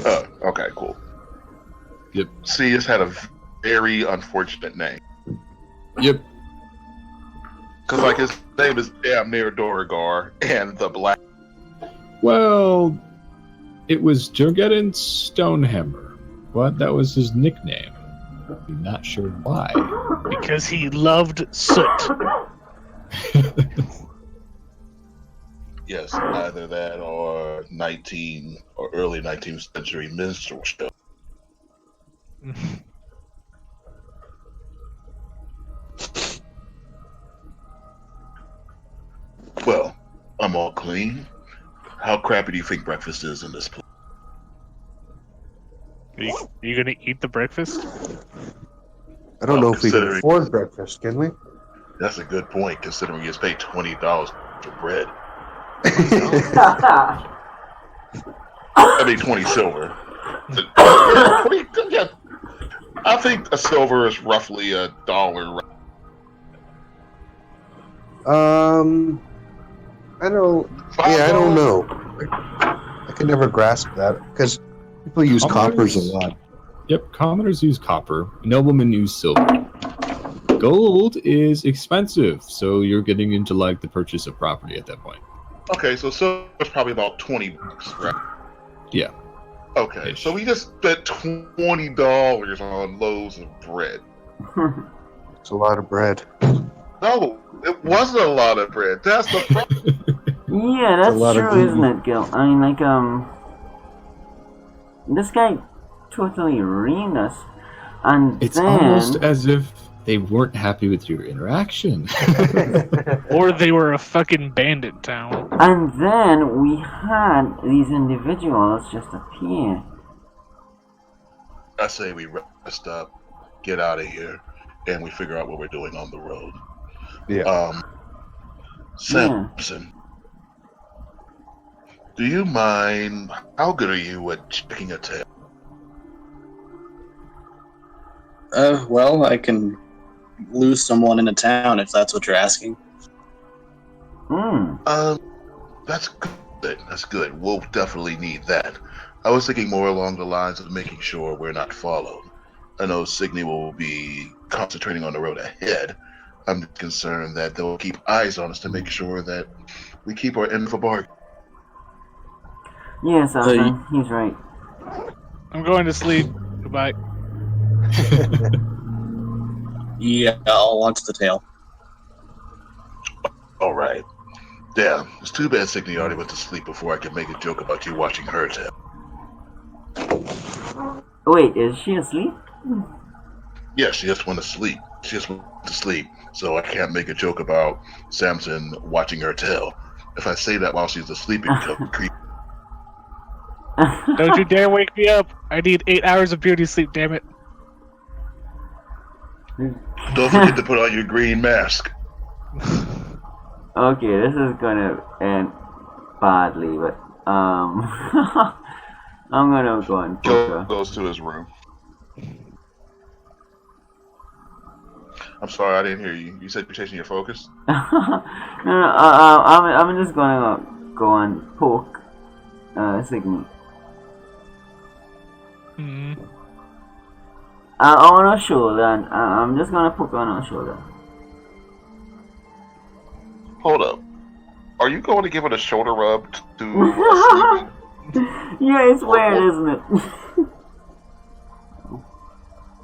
Oh, okay, cool. Yep. See, it's had a very unfortunate name. Yep. Because, his name is damn near Duragar and the Black. Well, it was Durgeddon Stonehammer, but that was his nickname. I'm not sure why. Because he loved soot. Yes, either that or 19 or early 19th century minstrel show. Well, I'm all clean. How crappy do you think breakfast is in this place? Are you gonna eat the breakfast? I don't know if we can Considering- afford breakfast, can we? That's a good point, considering you just paid $20 for bread. I mean, 20 silver. Yeah, 20, yeah. I think a silver is roughly $1. I don't. Yeah, I don't know. I can never grasp that because people use coppers a lot. Yep, commoners use copper. Noblemen use silver. Gold is expensive, so you're getting into like the purchase of property at that point. Okay, so silver's probably about $20, right? Yeah. Okay, Ish. so we just spent $20 on loaves of bread. It's a lot of bread. No, it wasn't a lot of bread. That's the problem. Yeah, It's a that's lot of true, gluten. isn't it, Gil? I mean, like, this guy totally ruined us, and It's then almost as if they weren't happy with your interaction. Or they were a fucking bandit town. and then we had these individuals just appear. I say we rest up, get out of here, and we figure out what we're doing on the road. Yeah. Samson, do you mind? How good are you at checking a tale? Well, I can lose someone in a town if that's what you're asking. That's good. That's good. We'll definitely need that. I was thinking more along the lines of making sure we're not followed. I know Signy will be concentrating on the road ahead. I'm concerned that they'll keep eyes on us to make sure that we keep our end of the bargain. Yes, he's right. I'm going to sleep. Goodbye. Yeah, I'll launch the tail. All right. Damn, it's too bad Signy already went to sleep before I could make a joke about you watching her tail. Wait, is she asleep? Yeah, she just went to sleep. She just went to sleep, so I can't make a joke about Samson watching her tail. If I say that while she's asleep, it becomes creepy. Don't you dare wake me up. I need 8 hours of beauty sleep, damn it. Don't forget to put on your green mask. Okay, this is gonna end badly, but I'm gonna go and poke Joe her. goes to his room. I'm sorry, I didn't hear you. You said you're chasing your focus? no, I'm just gonna go and poke Signy. On her shoulder, and I'm just gonna poke her on her shoulder. Hold up. Are you going to give it a shoulder rub to a sleeping? Yeah, it's weird, isn't it?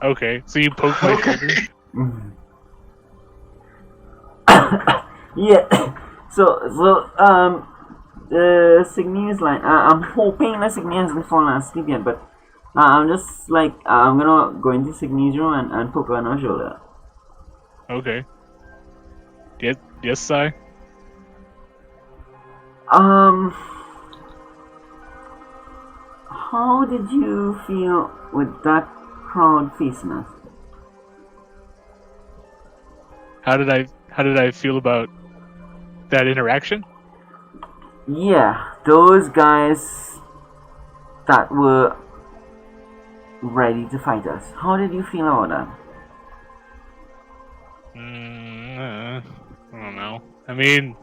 Okay, so you poke my shoulder. Yeah. So Signy is like, I'm hoping that Signy hasn't fallen asleep yet, but I'm just like, I'm gonna go into Signy's room and poke her on her shoulder. Okay. Yes, Sai? How did you feel with that crowd facing us? How did I feel about that interaction? Yeah, those guys that were ready to fight us. How did you feel about that? I don't know. I mean,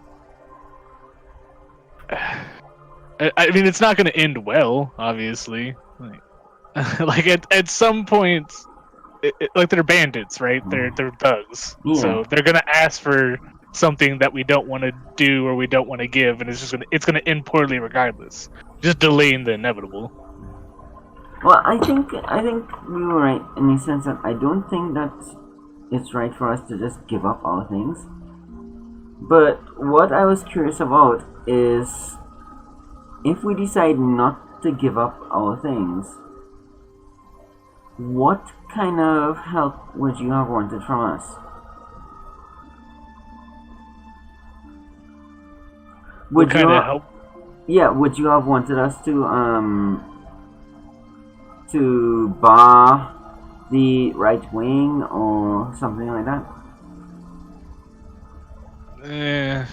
it's not going to end well, obviously. Like at some point, like they're bandits, right? They're thugs, Yeah. so they're going to ask for something that we don't want to do or we don't want to give, and it's gonna end poorly regardless. Just delaying the inevitable. Well, I think we were right in the sense that I don't think that it's right for us to just give up our things. But what I was curious about is if we decide not to give up our things, what kind of help would you have wanted from us? What kind of help? Yeah, would you have wanted us to bar the right wing or something like that? I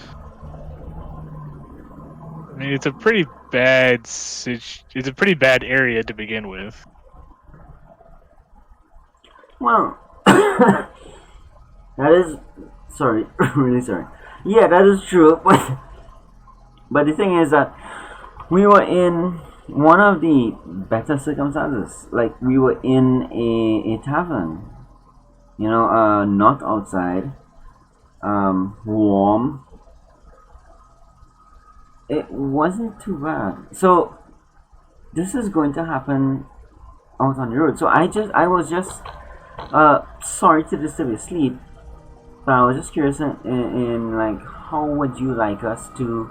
mean, it's a pretty bad it's a pretty bad area to begin with. Well, that is sorry, really sorry. Yeah, that is true, but the thing is that we were in one of the better circumstances. Like, we were in a tavern, you know, not outside, warm. It wasn't too bad. So this is going to happen out on the road. So I was just sorry to disturb your sleep, but I was just curious in like, how would you like us to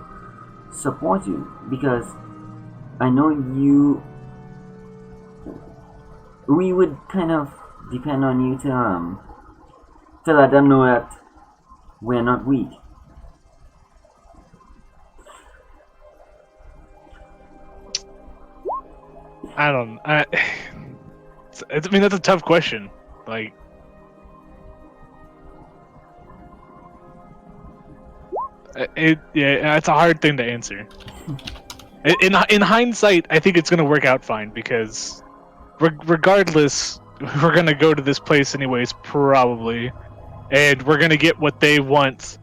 support you? Because I know we would kind of depend on you to let them know that we're not weak. I mean, that's a tough question. Like, it's a hard thing to answer. In hindsight, I think it's gonna work out fine because, regardless, we're gonna go to this place anyways, probably, and we're gonna get what they want.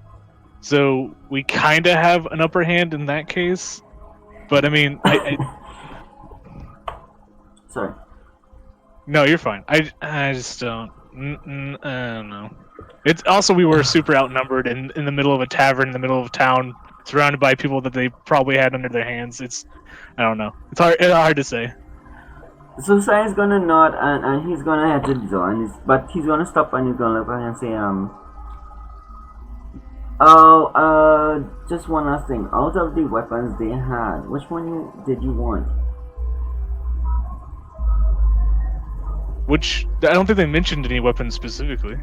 So we kind of have an upper hand in that case. But I mean, Sorry. No, you're fine. I just don't. I don't know. It's also, we were super outnumbered in the middle of a tavern in the middle of town, surrounded by people that they probably had under their hands. I don't know. It's hard to say. So Sai's gonna nod and he's gonna head to the door, but he's gonna stop and he's gonna look at her and say, just one last thing. Out of the weapons they had, which one did you want? Which, I don't think they mentioned any weapons specifically.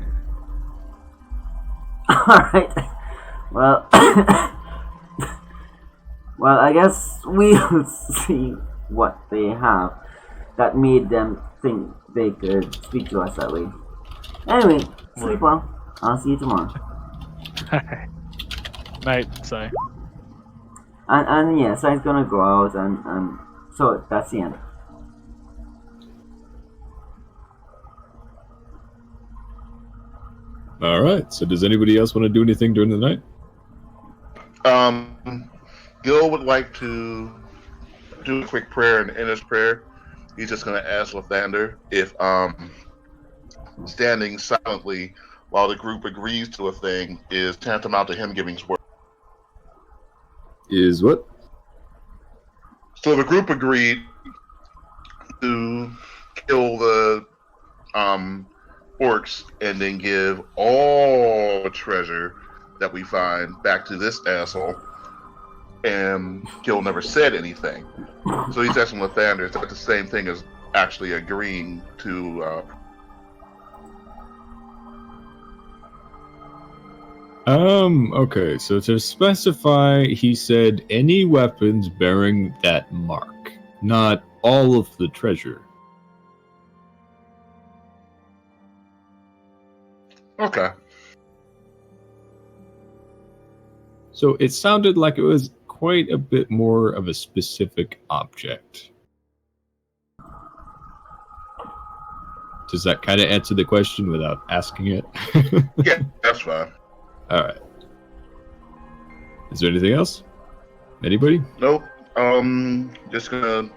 Alright. Well, well, I guess we'll see what they have that made them think they could speak to us that way. Anyway, sleep well. I'll see you tomorrow. Night, Sai. And yeah, Sai's gonna go out and so that's the end. All right. So, does anybody else want to do anything during the night? Gil would like to do a quick prayer, and in his prayer, he's just going to ask Lathander if standing silently while the group agrees to a thing is tantamount to him giving his word. Is what? So the group agreed to kill the orcs and then give all the treasure that we find back to this asshole. And Gil never said anything. So he's asking Lathander, is that the same thing as actually agreeing to... Okay, so to specify, he said any weapons bearing that mark, not all of the treasure. Okay. So it sounded like it was quite a bit more of a specific object. Does that kind of answer the question without asking it? Yeah, that's fine. All right. Is there anything else? Anybody? Nope. Just gonna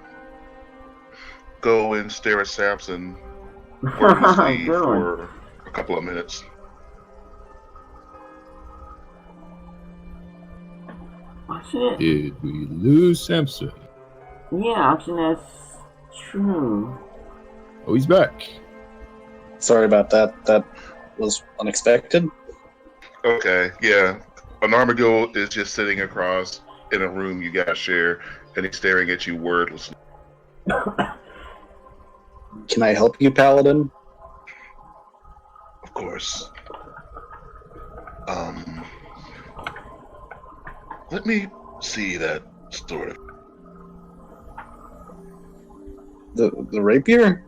go and stare at Samson wordlessly for a couple of minutes. Actually, Did we lose Samson? yeah, actually that's true. Oh, he's back. Sorry about that. That was unexpected. Okay, yeah. An Armago is just sitting across in a room you guys share, and he's staring at you wordlessly. Can I help you, Paladin? Of course. Let me see that sort of. The rapier?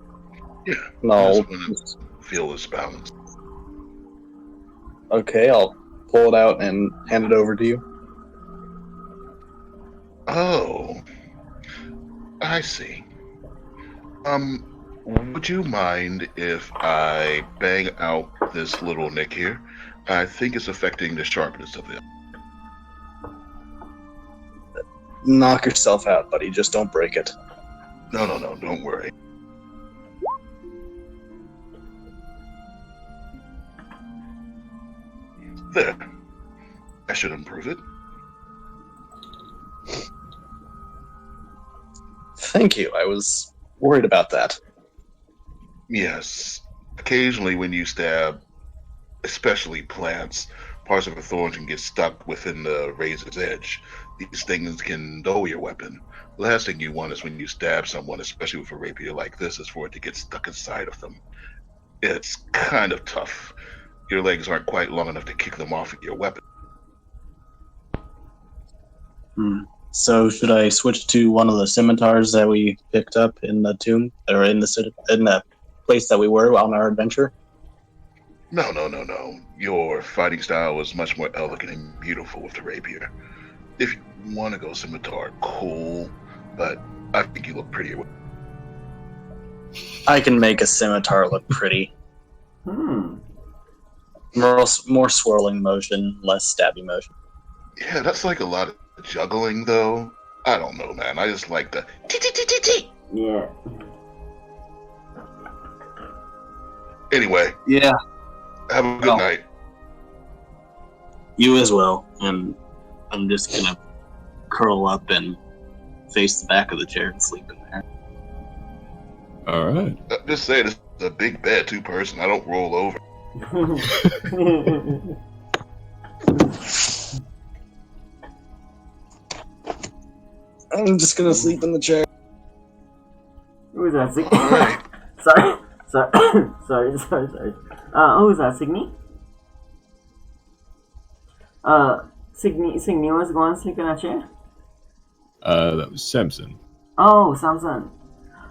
Yeah. I No. just want to feel this balance. Okay, I'll pull it out and hand it over to you. Oh, I see. Would you mind if I bang out this little nick here? I think it's affecting the sharpness of it. Knock yourself out, buddy. Just don't break it. No, don't worry. There. I should improve it. Thank you. I was worried about that. Yes. Occasionally when you stab, especially plants, parts of a thorn can get stuck within the razor's edge. These things can dull your weapon. The last thing you want is when you stab someone, especially with a rapier like this, is for it to get stuck inside of them. It's kind of tough. Your legs aren't quite long enough to kick them off of your weapon. So should I switch to one of the scimitars that we picked up in the tomb, or in the place that we were on our adventure? No. Your fighting style is much more elegant and beautiful with the rapier. If you want to go scimitar, cool, but I think you look prettier with. I can make a scimitar look pretty. More swirling motion, less stabby motion. Yeah, that's like a lot of juggling, though. I don't know, man. I just like the t-t-t-t-t. Yeah. Anyway, Yeah, have a good night. you as well. And I'm just gonna curl up and face the back of the chair and sleep in there. All right. Just say this is a big bed, 2-person. I don't roll over. I'm just gonna sleep in the chair. Who's that? Alright. Sorry. Sorry. Who's that? Signy? Signy was going to sleep in a chair? That was Samson. Oh, Samson.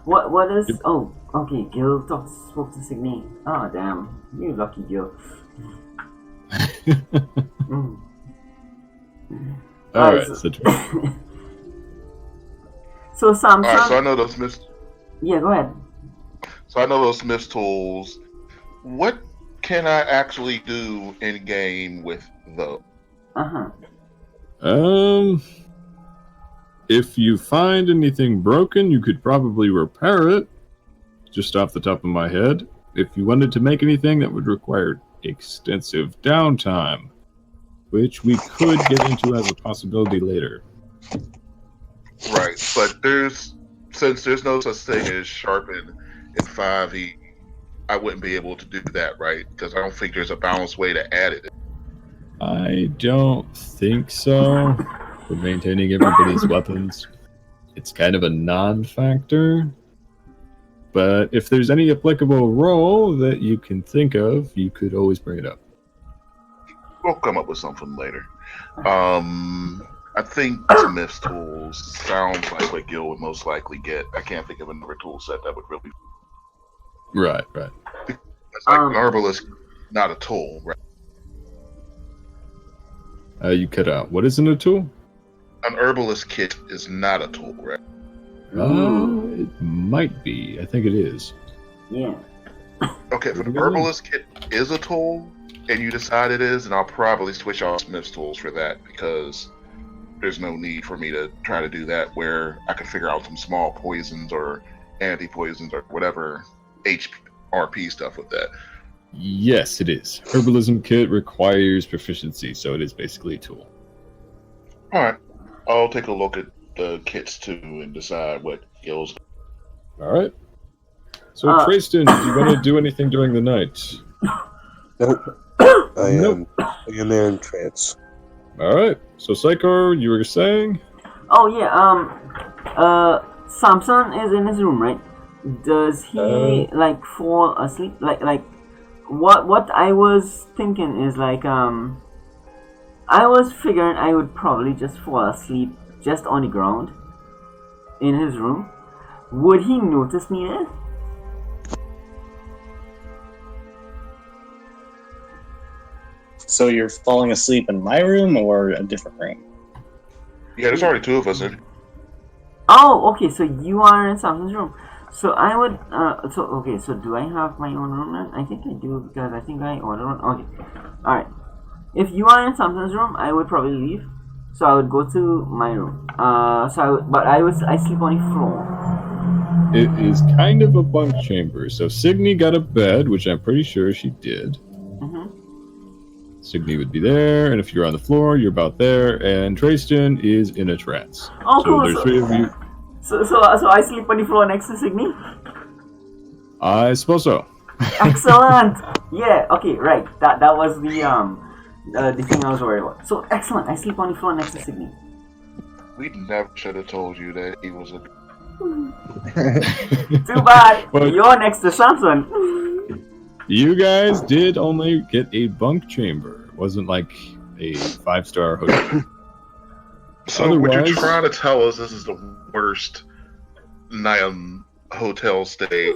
What is... Yep. Oh, okay, Gil spoke to Signy. Oh, damn. You lucky Gil. Alright, so- so So Samson... Alright, so I know those Smiths. Yeah, go ahead. So I know those Smiths tools. What can I actually do in game with those? if you find anything broken, you could probably repair it. Just off the top of my head. If you wanted to make anything, that would require extensive downtime, which we could get into as a possibility later. Right, but since there's no such thing as sharpen in 5e, I wouldn't be able to do that, right? Because I don't think there's a balanced way to add it. I don't think so. For maintaining everybody's weapons, it's kind of a non-factor. But if there's any applicable role that you can think of, you could always bring it up. We'll come up with something later. I think Smith's tools sounds like what Gil would most likely get. I can't think of another tool set that would really. Right. It's like an herbalist, not a tool, right? You cut out. What isn't a tool? An herbalist kit is not a tool, right? It might be. I think it is. Yeah. Okay, if an herbalist kit is a tool, and you decide it is, then I'll probably switch off Smith's tools for that, because there's no need for me to try to do that where I can figure out some small poisons or anti-poisons or whatever HRP stuff with that. Yes, it is. Herbalism kit requires proficiency, so it is basically a tool. Alright, I'll take a look at the kits too and decide what skills. Alright. So, Trayston, do you want to do anything during the night? Nope. I am there in trance. Alright. So, Psychor, you were saying? Oh yeah. Samson is in his room, right? Does he like fall asleep? Like what I was thinking is like I was figuring I would probably just fall asleep just on the ground in his room. Would he notice me there? So you're falling asleep in my room or a different room? Yeah, there's already two of us in. Oh, okay. So you are in Samson's room. So I would. So do I have my own room then? I think I do because I think I ordered one. Okay. All right. If you are in Samson's room, I would probably leave. So I would go to my room. I sleep on the floor. It is kind of a bunk chamber. So Signy got a bed, which I'm pretty sure she did. Signy would be there, and if you're on the floor, you're about there, and Trayston is in a trance. Oh, so cool. there's three of you. So I sleep on the floor next to Signy? I suppose so. Excellent! Yeah, okay, right. That was the thing I was worried about. So excellent, I sleep on the floor next to Signy. We never should have told you that he was a... Too bad, But you're next to Samson. you guys did only get a bunk chamber. It wasn't like a 5-star hotel. So what you're Otherwise- trying to tell us this is the worst hotel stay?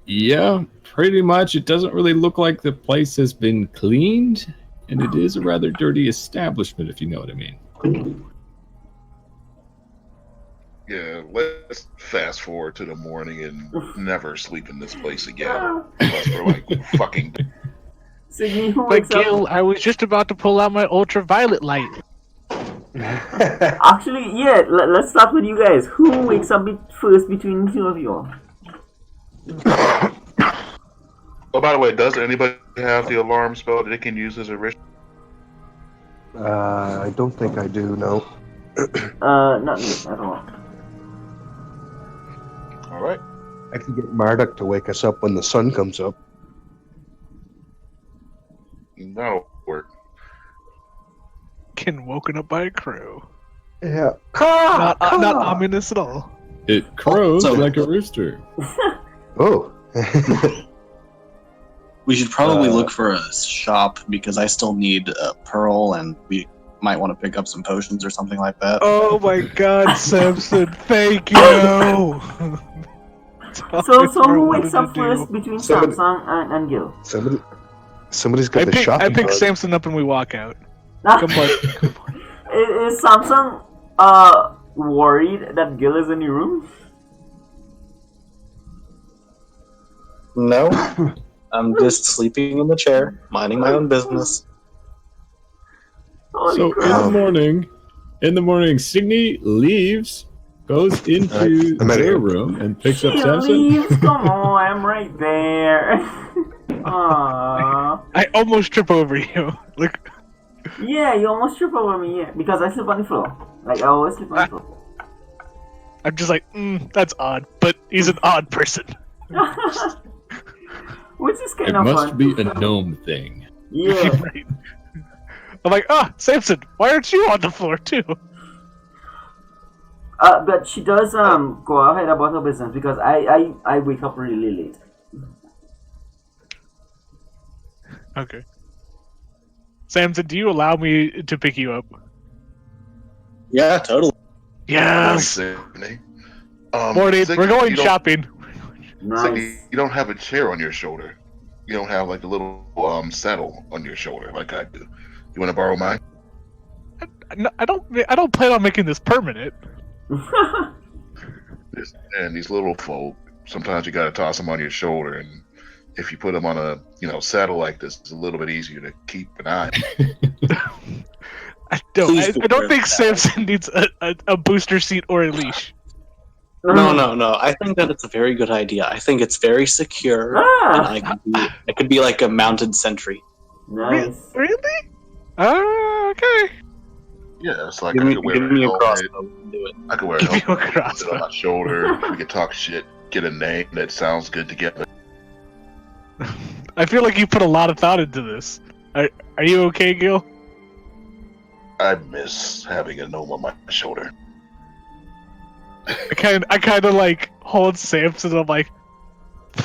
Yeah, pretty much. It doesn't really look like the place has been cleaned, and it is a rather dirty establishment, if you know what I mean. Yeah, let's fast forward to the morning and never sleep in this place again. Unless we're like fucking... Signy, who But wakes Gil, up? I was just about to pull out my ultraviolet light. Actually, yeah, let's start with you guys. Who wakes up first between the two of you all? Oh, by the way, does anybody have the alarm spell that they can use as a ritual? I don't think I do, no. Not me at all. Alright. I can get Marduk to wake us up when the sun comes up. That'll work. Getting woken up by a crow. Yeah. Not ominous at all. It crows So- like a rooster. Oh. We should probably look for a shop because I still need a pearl and we might want to pick up some potions or something like that. Oh my god, Samson, thank you! So who wakes up first between Samson and Gil? Somebody's got the shop. I pick Samson up and we walk out. Come on. Is Samson worried that Gil is in your room? No, I'm just sleeping in the chair, minding my own business. Holy So crap. in the morning, Signy leaves, goes into I'm outta their here. room, and picks up She Samson. leaves. Come on, I'm right there. Aww. I almost trip over you. Look, Yeah, you almost trip over me, yeah. Because I sleep on the floor. Like, I always sleep on the floor. I'm just like, that's odd, but he's an odd person. Which is kind It of must fun. be a gnome thing. Yeah. Right. I'm like, Samson, why aren't you on the floor too? But she does go ahead about her business because I wake up really late. Okay. Samson, do you allow me to pick you up? Yeah, totally. Yes! Morning. Morning, Siggy, we're going you don't- shopping. Nice. Siggy, you don't have a chair on your shoulder. You don't have like a little saddle on your shoulder like I do. You want to borrow mine? No, I don't plan on making this permanent. And these little folk, sometimes you gotta toss them on your shoulder, and if you put them on a saddle like this, it's a little bit easier to keep an eye. I Please don't beware think of that. Samson needs a booster seat or a leash. No. I think that it's a very good idea. I think it's very secure, and Ah, I could be like a mounted sentry. nice. Really? Okay. Yeah, it's like Give I me, could wear give me a helmet. crossbow. We can do it. I could wear a Give you helmet, a put it on crossbow. my shoulder. We could talk shit, get a name that sounds good together. I feel like you put a lot of thought into this. Are you okay, Gil? I miss having a gnome on my shoulder. I kind of like hold Samson. I'm like,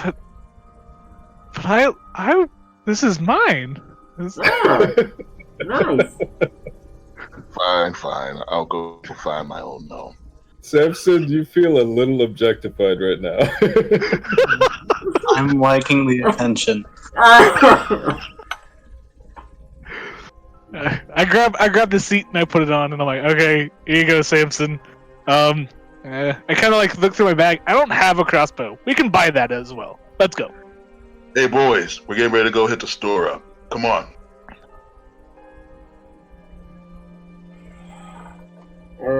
but I, this is mine. Ah, nice. Fine. I'll go find my own gnome. Samson, you feel a little objectified right now. I'm liking the attention. I grab the seat and I put it on, and I'm like, okay, here you go, Samson. I kind of like look through my bag. I don't have a crossbow. We can buy that as well. Let's go. Hey boys, we're getting ready to go hit the store up. Come on.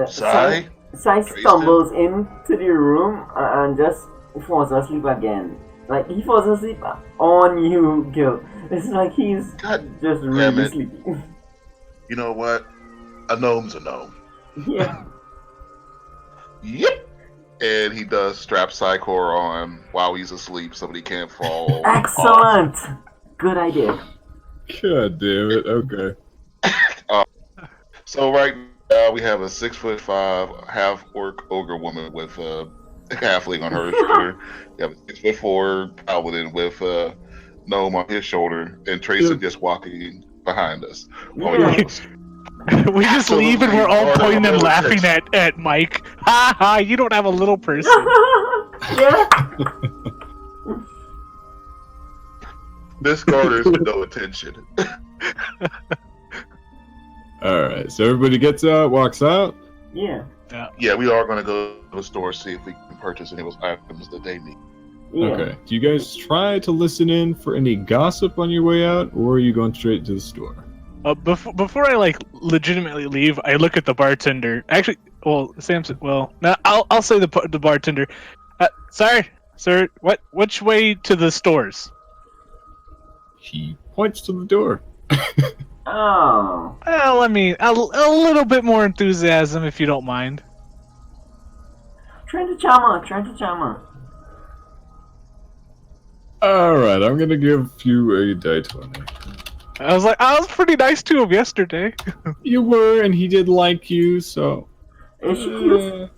Sai? Sai stumbles into the room and just falls asleep again. Like, he falls asleep on you, Gil. It's like he's God just damn really it. sleepy. You know what? A gnome's a gnome. Yeah. Yep. And he does strap Psychor on while he's asleep so that he can't fall. Excellent! Good idea. God damn it. Okay. So right now we have a 6'5" half orc ogre woman with a halfling on her shoulder. We have a 6'4" paladin with a gnome on his shoulder, and Tracy just walking behind us. Yeah. We just leave and we're all pointing and laughing at Mike. Ha ha! You don't have a little person. Yeah. This garters with no attention. Alright, so everybody gets out, walks out. Yeah. Yeah, we are going to go to the store, see if we can purchase any of those items that they need. Yeah. Okay. Do you guys try to listen in for any gossip on your way out, or are you going straight to the store? Before I like legitimately leave, I look at the bartender. Actually, well, Samson. Well, now I'll say the bartender. Sorry, sir. Which way to the stores? He points to the door. Oh. Well, I mean, a little bit more enthusiasm, if you don't mind. Trying to charm. Alright, I'm gonna give you a die 20. I was pretty nice to him yesterday. You were, and he did like you, so... Is she cute?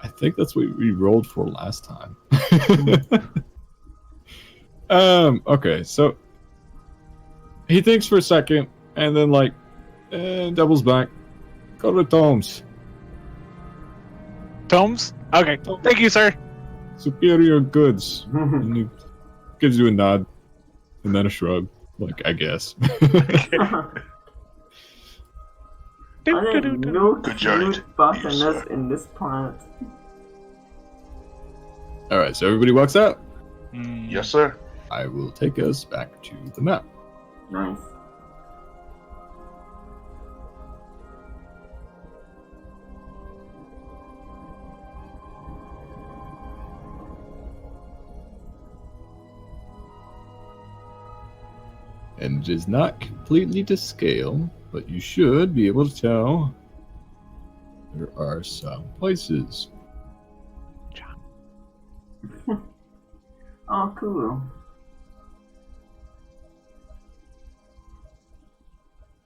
I think that's what we rolled for last time. Okay, so... He thinks for a second, and then, doubles back. Go to Tom's. Tom's? Okay, thank you, sir. Superior goods. And he gives you a nod, and then a shrug. I guess. Are there no Good journey. cute bartenders in this planet? Alright, so everybody walks out. Yes, sir. I will take us back to the map. Nice. And it is not completely to scale, but you should be able to tell there are some places. Oh, cool.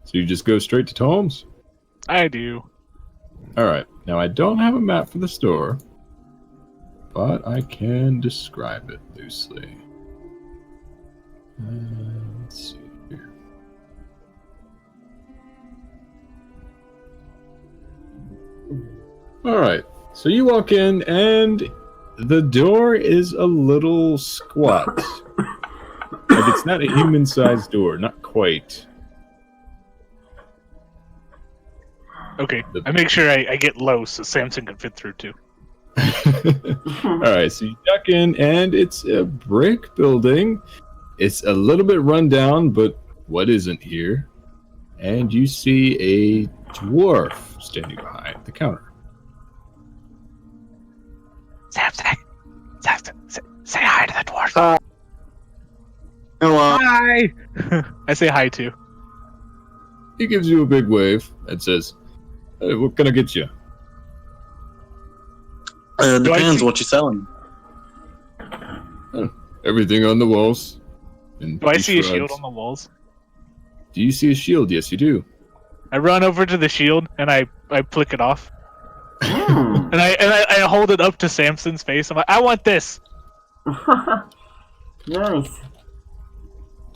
So you just go straight to Tom's? I do. Alright, now I don't have a map for the store, but I can describe it loosely. Let's see here. Alright, so you walk in and the door is a little squat. It's not a human-sized door, not quite. Okay, I make sure I get low so Samson can fit through too. Alright, so you duck in and it's a brick building. It's a little bit run down, but what isn't here? And you see a dwarf standing behind the counter. Samson, say hi to the dwarf. Hello. Hi. I say hi too. He gives you a big wave and says, "Hey, what can I get you?" Depends what you're selling. Everything on the walls. And Do I he see a shrugs. shield on the walls? Do you see a shield? Yes, you do. I run over to the shield and I flick it off. Hmm. And I hold it up to Samson's face. I'm like, I want this. Nice.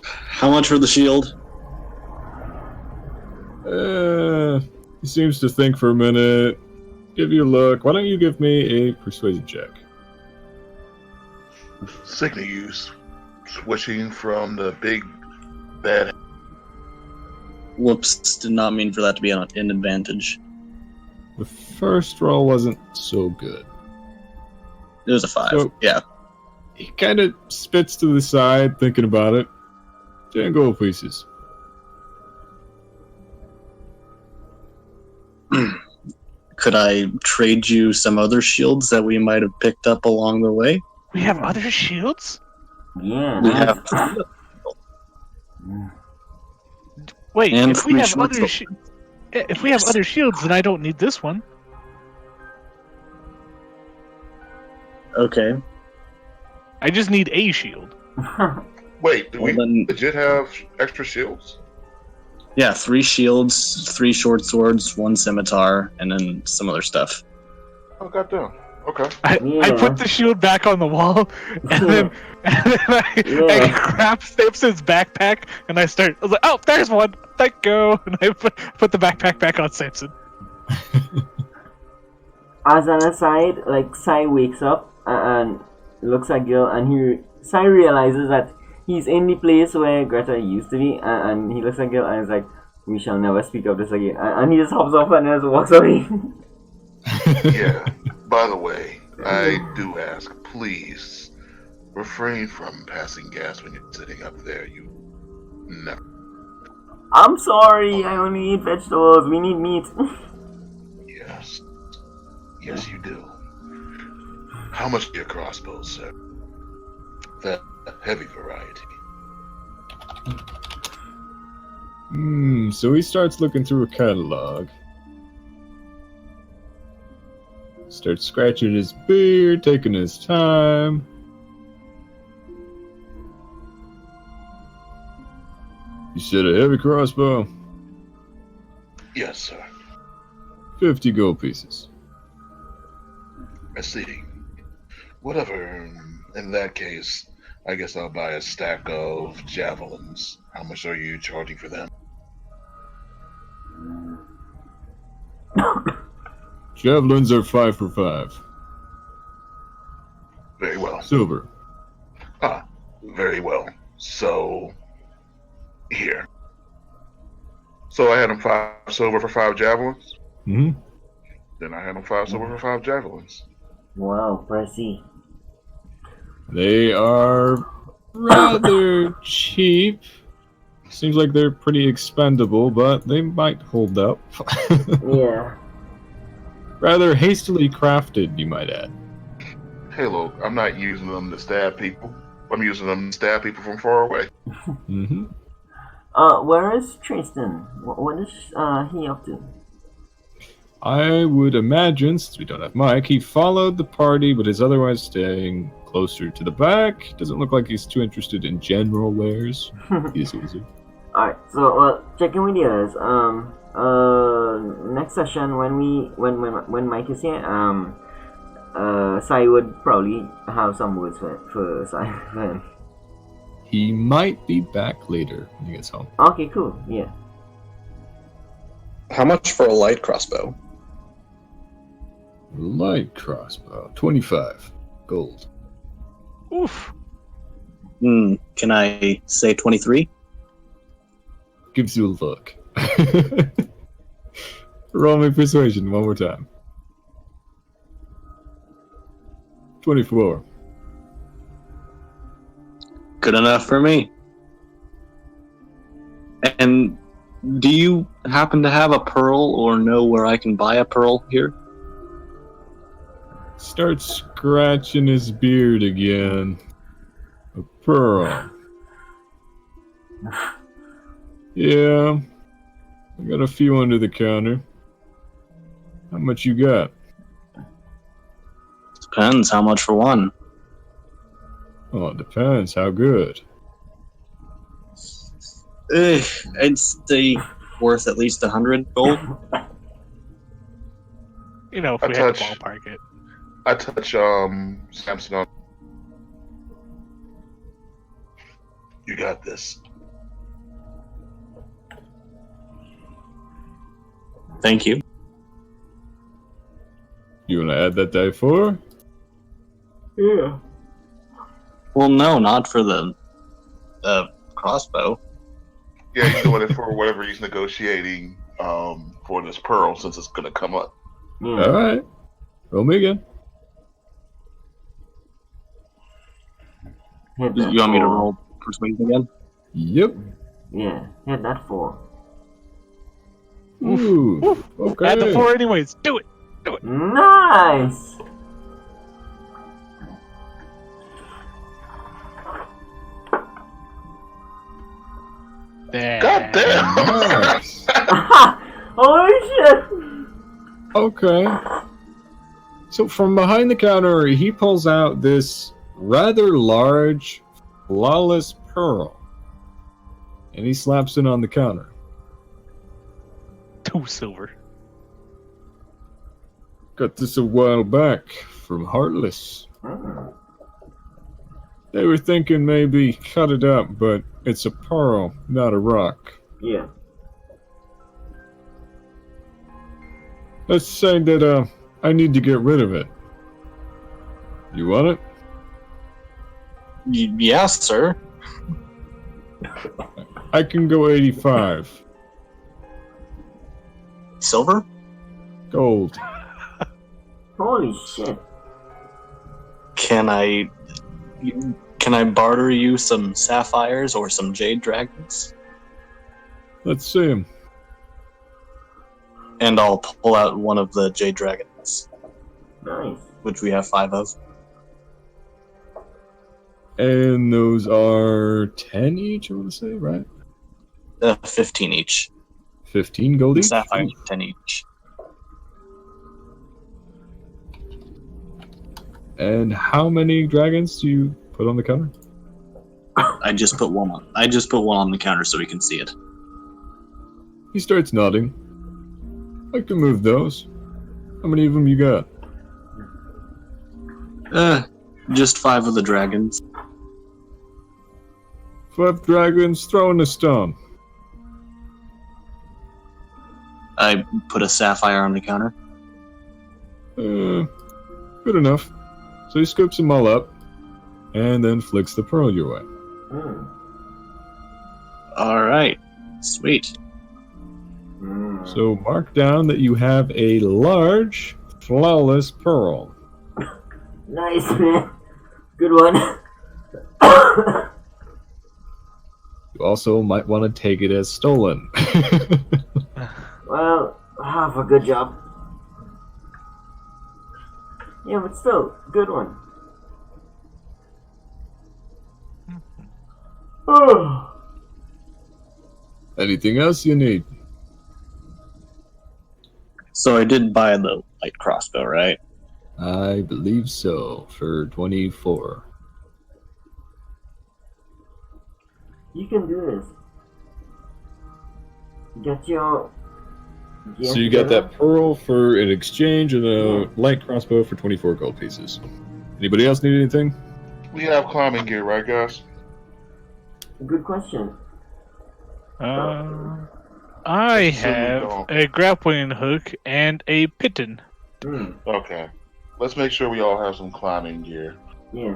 How much for the shield? He seems to think for a minute. Give you a look. Why don't you give me a persuasion check? Signa use switching from the big bad. Whoops, did not mean for that to be an advantage. The first roll wasn't so good. It was a 5. So- Yeah. He kind of spits to the side, thinking about it. 10 gold pieces. Could I trade you some other shields that we might have picked up along the way? We have other shields? Yeah, We nice. have Wait, And if we free have short other sword. if we have other shields, then I don't need this one. Okay. I just need a shield. Wait, do we Well, then- legit have extra shields? Yeah, 3 shields, 3 short swords, 1 scimitar, and then some other stuff. Oh, goddamn. Okay. I Yeah. put the shield back on the wall, and then I Yeah. grab Samson's backpack, and I was like, oh, there's one. Let go. And I put the backpack back on Samson. As an aside, like, Sai wakes up and looks at Gil, and Sai realizes that he's in the place where Greta used to be, and he looks at Gil and is like, we shall never speak of this again. And he just hops off and just walks away. Yeah. By the way, I do ask, please refrain from passing gas when you're sitting up there. You never. I'm sorry, I only eat vegetables. We need meat. Yes. Yes, you do. How much are your crossbows, sir? That heavy variety. So he starts looking through a catalog. Starts scratching his beard, taking his time. You said a heavy crossbow? Yes, sir. 50 gold pieces. I see. Whatever. In that case, I guess I'll buy a stack of javelins. How much are you charging for them? Javelins are 5 for 5. Very well. Silver. Ah, very well. So, here. So I had them 5 silver for 5 javelins? Mm-hmm. Then I had them 5 silver for 5 javelins. Wow, pricey. They are rather cheap. Seems like they're pretty expendable, but they might hold up. Yeah. Rather hastily crafted, you might add. Hey, look, I'm not using them to stab people. I'm using them to stab people from far away. Mm-hmm. Where is Tristan? What is he up to? I would imagine, since we don't have Mike, he followed the party, but is otherwise staying closer to the back. Doesn't look like he's too interested in general wares. Easy. Alright, so checking with you guys. Next session when Mike is here, Sai would probably have some words for Sai. for him. He might be back later when he gets home. Okay, cool. Yeah. How much for a light crossbow? Light crossbow, 25 gold. Oof. Can I say 23? Gives you a look. Roll me persuasion one more time. 24. Good enough for me. And do you happen to have a pearl or know where I can buy a pearl here? Starts scratching his beard again. A pearl. Yeah. I got a few under the counter. How much you got? Depends how much for one. Oh, it depends. How good? I'd say worth at least 100 gold. You know, if I we had to touch- ballpark it. I touch Samson on. You got this. Thank you. You want to add that die 4? Yeah. Well, no, not for the crossbow. Yeah, he's doing it for whatever he's negotiating for this pearl, since it's gonna come up. Yeah. Alright. Roll me again. Hit You that want me to 4. roll persuasion again? Yep. Yeah, hit that 4. Ooh. Okay. Add the 4 anyways. Do it. Nice! There. God damn! Nice. Holy shit! Okay. So from behind the counter, he pulls out this rather large, flawless pearl. And he slaps it on the counter. 2 silver. Got this a while back from Heartless. They were thinking maybe cut it up, but it's a pearl, not a rock. Yeah. Let's say that I need to get rid of it. You want it? Yes, sir. I can go 85. Silver? Gold. Holy shit. Can I barter you some sapphires or some jade dragons? Let's see him. And I'll pull out one of the jade dragons, Nice. which we have 5 of. And those are 10 each, I want to say, right? 15 each. 15 gold each? Sapphires, 10 each. And how many dragons do you put on the counter? I just put one on. I just put one on the counter so we can see it. He starts nodding. I can move those. How many of them you got? Just 5 of the dragons. 5 dragons, throwing a stone. I put a sapphire on the counter. Good enough. So he scoops them all up, and then flicks the pearl your way. Alright. Sweet. So mark down that you have a large, flawless pearl. Nice, man. Good one. You also might want to take it as stolen. Well, half a good job. Yeah, but still, good one. Oh. Anything else you need? So I did buy the light crossbow, right? I believe so, for 24. You can do this. Get your... So you got that pearl for an exchange and a light crossbow for 24 gold pieces. Anybody else need anything? We have climbing gear, right, guys? Good question. I have don't. a grappling hook and a piton. Okay. Let's make sure we all have some climbing gear. Yeah.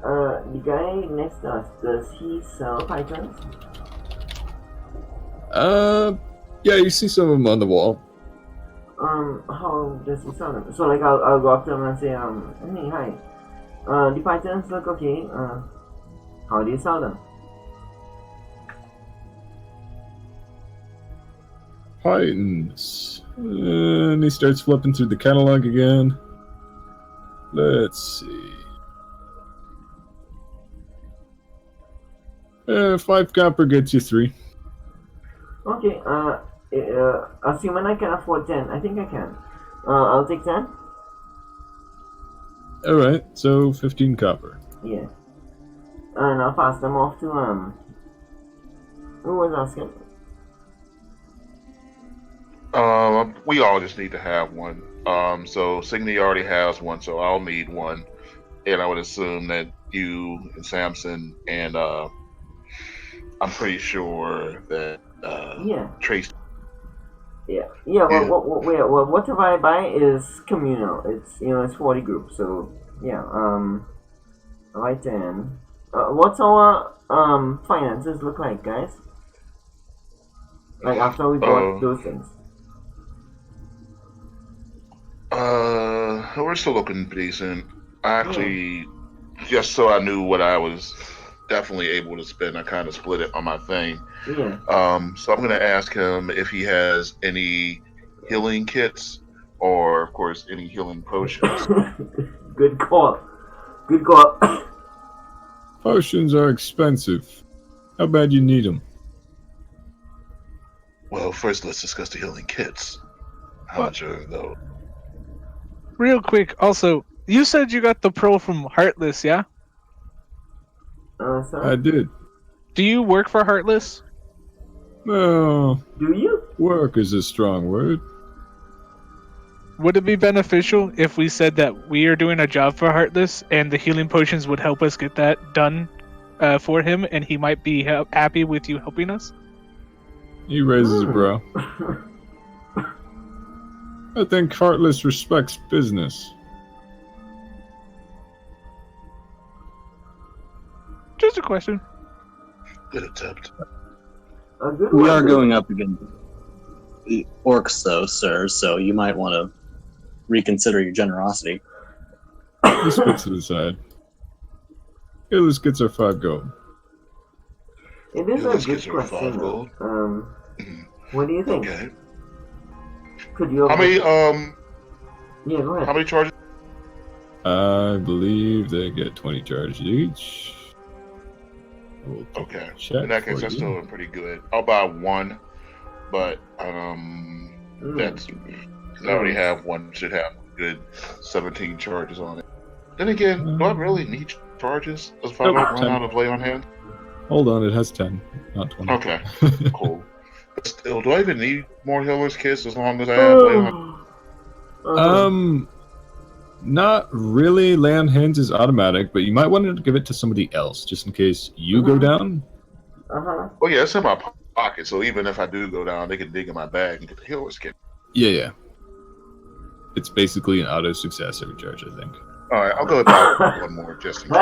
The guy next to us, does he sell pythons? Yeah, you see some of them on the wall. How does he sell them? So like I'll go up to him and say, hey, hi. The pythons look okay. How do you sell them? Pythons. And he starts flipping through the catalog again. Let's see. 5 copper gets you 3. Okay, assuming I can afford 10, I think I can. I'll take 10? Alright, so 15 copper. Yeah. And I'll pass them off to, who was asking? We all just need to have one. So Signy already has one, so I'll need one. And I would assume that you and Samson and I'm pretty sure that Yeah. Trace. Yeah. Yeah. Whatever I buy is communal. It's 40 groups. So yeah. Right then. What's our finances look like, guys? Like after we bought those things. We're still looking decent. Actually, just so I knew what I was definitely able to spend, I kind of split it on my thing. Yeah. So I'm gonna ask him if he has any healing kits, or of course any healing potions. Good call. Good call. Potions are expensive. How bad you need them? Well, first let's discuss the healing kits. How much are those? Real quick, also, you said you got the pearl from Heartless, yeah? Sorry? I did. Do you work for Heartless? No. Do you? Work is a strong word. Would it be beneficial if we said that we are doing a job for Heartless and the healing potions would help us get that done for him, and he might be happy with you helping us? He raises a brow. I think Heartless respects business. Just a question. Good attempt. We are going up against orcs, though, sir, so you might want to reconsider your generosity. He spits it aside. Heartless gets our 5 gold. It is Let's a get good your 5 question. gold. What do you think? Okay. Could you? How many? Yeah, go ahead. How many charges? I believe they get 20 charges each. Okay. Check In that case, for that's you. still pretty good. I'll buy one, but that's because I already have one. Should have a good 17 charges on it. Then again, do I really need charges if I don't run 10. out of lay on hand? Hold on, it has 10, not 20. Okay, cool. But still, do I even need more healer's kits as long as I have lay on? Not really. Lay on hands is automatic, but you might want to give it to somebody else, just in case you go down. Oh yeah, it's in my pocket, so even if I do go down, they can dig in my bag and get the healer's kit. Yeah. It's basically an auto success every charge, I think. All right, I'll go about one more just in case.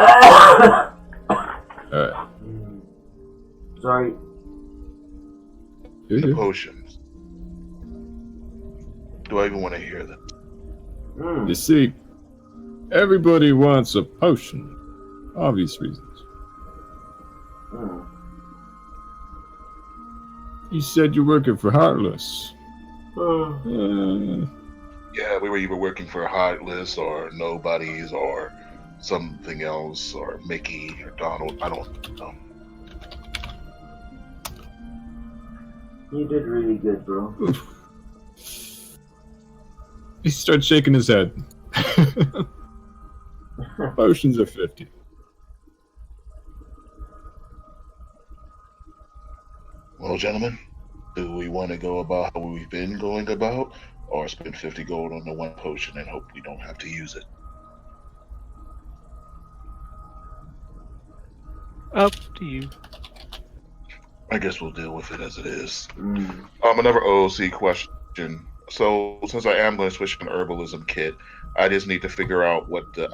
Alright. Sorry. The potions. Do I even want to hear them? You see, everybody wants a potion. Obvious reasons. You said you're working for Heartless. Yeah, we were either working for Heartless or Nobodies or something else or Mickey or Donald. I don't know. You did really good, bro. He starts shaking his head. Potions are 50. Well, gentlemen, do we want to go about how we've been going about, or spend 50 gold on the one potion and hope we don't have to use it? Up to you. I guess we'll deal with it as it is. Another OOC question. So, since I am going to switch to an herbalism kit, I just need to figure out what the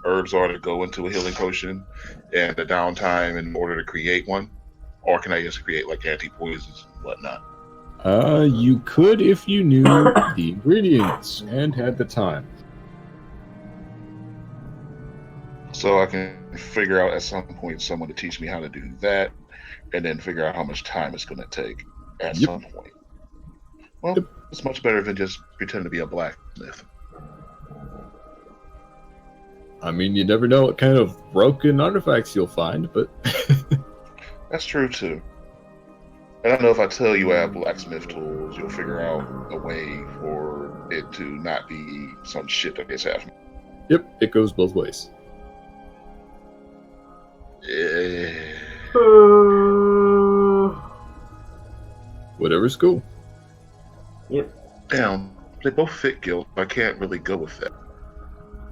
herbs are to go into a healing potion and the downtime in order to create one. Or can I just create like anti-poisons and whatnot? You could if you knew the ingredients and had the time. So I can figure out at some point someone to teach me how to do that, and then figure out how much time it's going to take at some point. Well, it's much better than just pretending to be a blacksmith. I mean, you never know what kind of broken artifacts you'll find, but... That's true, too. And I don't know if I tell you I have blacksmith tools, you'll figure out a way for it to not be some shit that gets happening. Yep, it goes both ways. Whatever's cool. Yep. Damn, they both fit guild. I can't really go with that.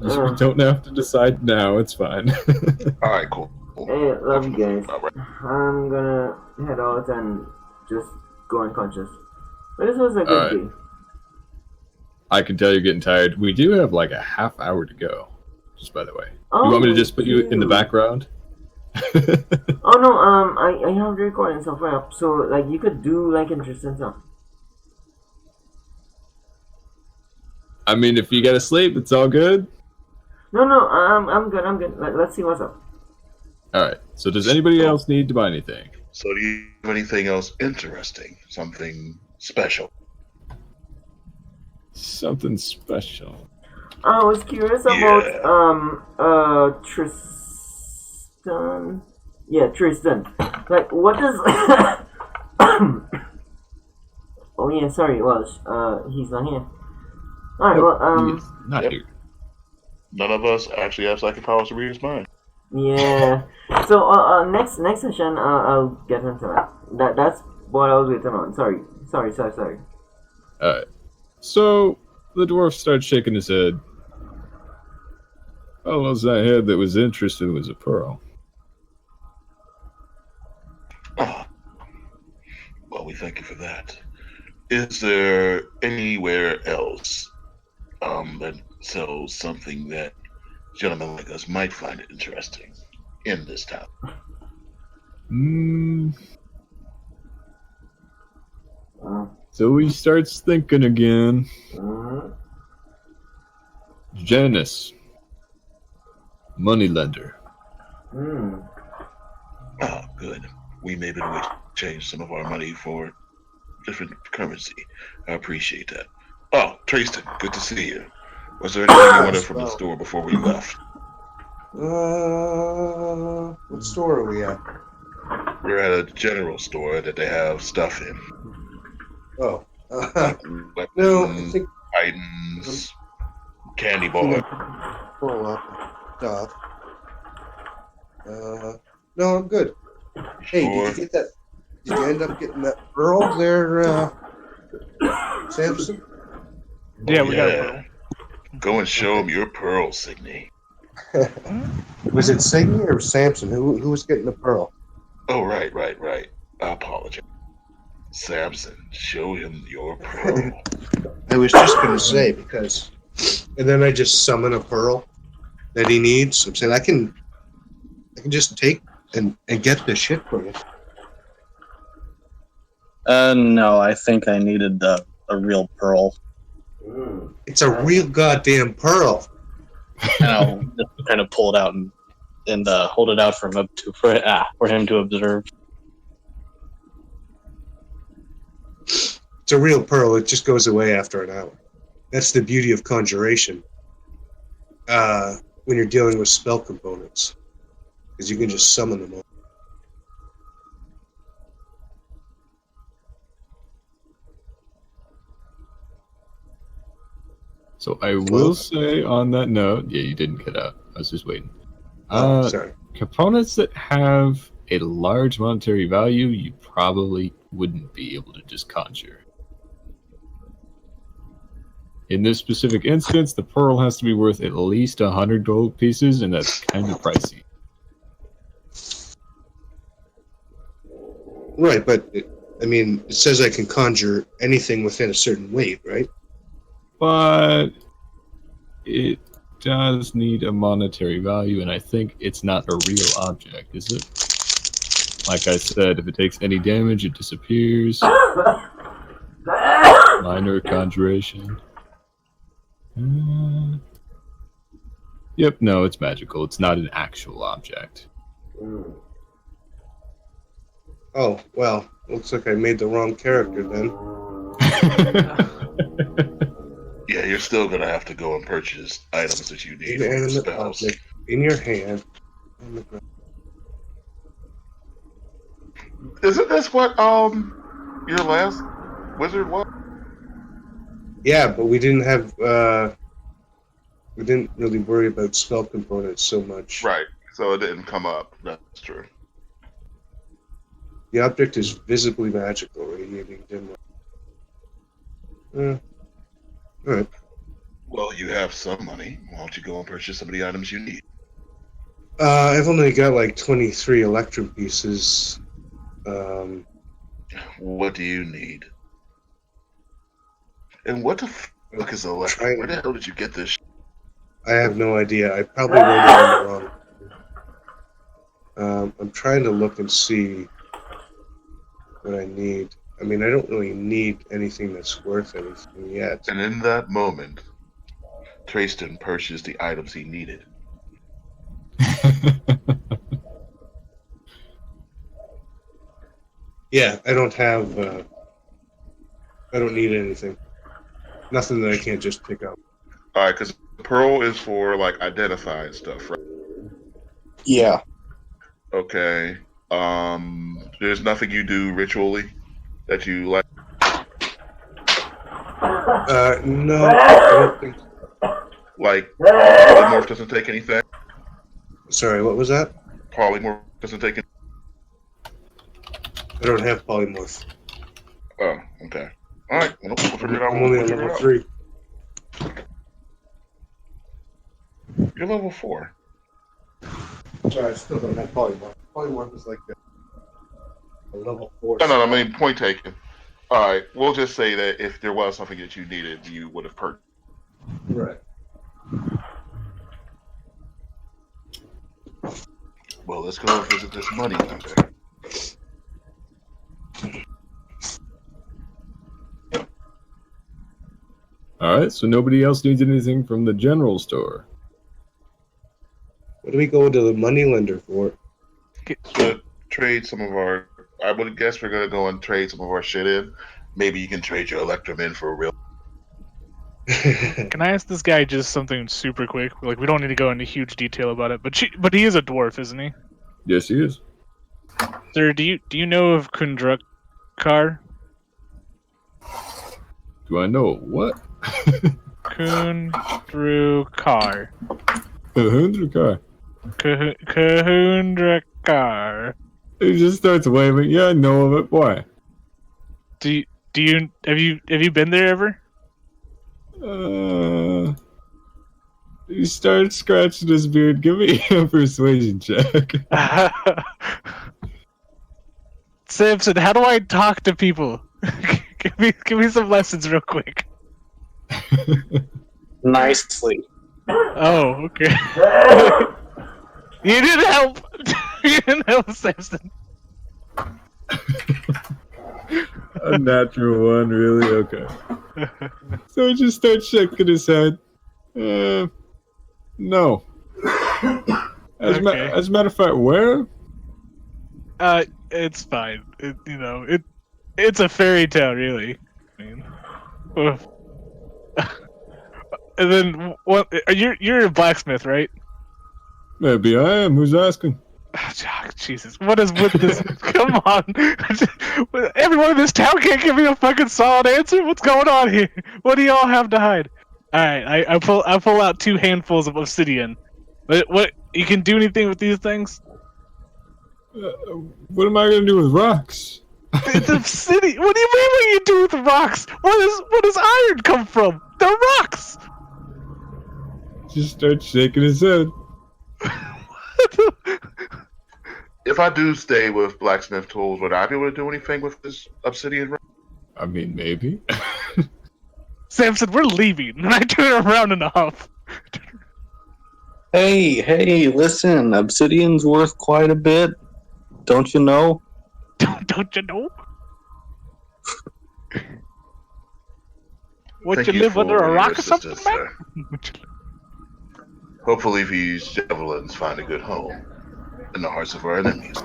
You don't have to decide now. It's fine. All right, cool. Hey, love you guys. All right. I'm gonna head out and just go unconscious. But this was a good Alright. day. I can tell you're getting tired. We do have like a half hour to go. Just by the way. Oh, You want me to just put you in the background? Oh no, I have the recording software up, so like you could do like interesting stuff. I mean, if you gotta sleep, it's all good. No, I'm good. Let's see what's up. Alright, so does anybody else need to buy anything? So, do you have anything else interesting? Something special? Something special. I was curious about Tristan. Yeah, Tristan. Like, what does? Oh yeah, sorry. Well, he's not here. All right. Well, He's not Yep. here. None of us actually have psychic powers to read his mind. yeah. So next session, I'll get into that. That's what I was waiting on. Sorry. Alright. So, the dwarf starts shaking his head. All those I had that was interested was a pearl. Ah, well, we thank you for that. Is there anywhere else that sells something that gentlemen like us might find it interesting in this town? So he starts thinking again. Mm-hmm. Janice. Moneylender. Ah, good. We may be able to change some of our money for different currency. I appreciate that. Oh, Tristan, good to see you. Was there anything you wanted from the store before we left? What store are we at? We're at a general store that they have stuff in. Oh. Weapons, No, I think items, candy bar. pull up stuff. No, I'm good. Hey, Sure. did you get that? Did you end up getting that pearl there, Samson? Yeah, Oh, we got a pearl. Go and show him your pearl, Signy. Was it Signy or Samson? Who was getting the pearl? Oh, right. I apologize. Samson, show him your pearl. I was just gonna say because, and then I just summon a pearl that he needs. I'm saying I can just take and get the shit for you. No, I think I needed a real pearl. It's a real goddamn pearl. And I'll just kind of pull it out and hold it out for him to observe. It's a real pearl. It just goes away after an hour. That's the beauty of conjuration. When you're dealing with spell components, because you can just summon them all. So I will say on that note, yeah, you didn't get out. I was just waiting. Sorry. Components that have a large monetary value, you probably wouldn't be able to just conjure. In this specific instance, the pearl has to be worth at least 100 gold pieces, and that's kind of pricey. Right, but it says I can conjure anything within a certain weight, right? But it does need a monetary value, and I think it's not a real object, is it? Like I said, if it takes any damage, it disappears. Minor conjuration. Yep, no, it's magical. It's not an actual object. Oh, well, looks like I made the wrong character then. Yeah, you're still gonna have to go and purchase items that you need for your Inanimate spells. object in your hand. On the ground. Isn't this what your last wizard was? Yeah, but we didn't have we didn't really worry about spell components so much. Right. So it didn't come up. That's true. The object is visibly magical, radiating dim light. All right. Well, you have some money. Why don't you go and purchase some of the items you need? I've only got like 23 electrum pieces. What do you need? And what the fuck is electrum? Where the hell did you get this? I have no idea. I probably wrote it on the wrong. I'm trying to look and see what I need. I mean, I don't really need anything that's worth anything yet. And in that moment, Trayston purchased the items he needed. Yeah, I don't have. I don't need anything. Nothing that I can't just pick up. All right, because Pearl is for like identifying stuff, right? Yeah. Okay. There's nothing you do ritually that you like. No, I don't think. Like polymorph doesn't take anything. Sorry, what was that? Polymorph doesn't take anything. I don't have polymorph. Oh, okay. All right. We'll figure it out. I'm only on level 3. You're level 4. Sorry, I still don't have polymorph. Polymorph is like a level 4. No, I mean, point taken. All right. We'll just say that if there was something that you needed, you would have purchased. Right. Well, let's go visit this money lender. Alright, so nobody else needs anything from the general store. What do we go to the money lender for? To trade some of our... I would guess we're going to go and trade some of our shit in. Maybe you can trade your Electrum in for a real... Can I ask this guy just something super quick? Like, we don't need to go into huge detail about it, but he is a dwarf, isn't he? Yes, he is. Sir, do you know of Kundrukar? Do I know what? Kundrukar. Kahundrakar. Kundrukar. He just starts waving. Yeah, I know of it. Why? Have you been there ever? He starts scratching his beard. Give me a persuasion check. Samson, how do I talk to people? give me some lessons real quick. Nicely. Oh, okay. You didn't help. You didn't help, Samson. A natural one, really? Okay. So he just starts shaking his head. No. As a matter of fact, where? It's fine. It's a fairy tale, really. I mean, and then what? You're a blacksmith, right? Maybe I am. Who's asking? Oh, Jesus, what is with this? Come on, everyone in this town can't give me a fucking solid answer. What's going on here? What do y'all have to hide? All right, I pull out 2 handfuls of obsidian. What you can do anything with these things? What am I gonna do with rocks? It's obsidian. What do you mean? What do you do with the rocks? Where does iron come from? They're rocks. Just starts shaking his head. If I do stay with blacksmith tools, would I be able to do anything with this obsidian rock? I mean, maybe. Samson, we're leaving. And I turn around in a huff. Hey, listen, obsidian's worth quite a bit. Don't you know? Don't you know? Thank You live under a for rock your or something, assistance, man? sir. Hopefully these javelins find a good home in the hearts of our enemies.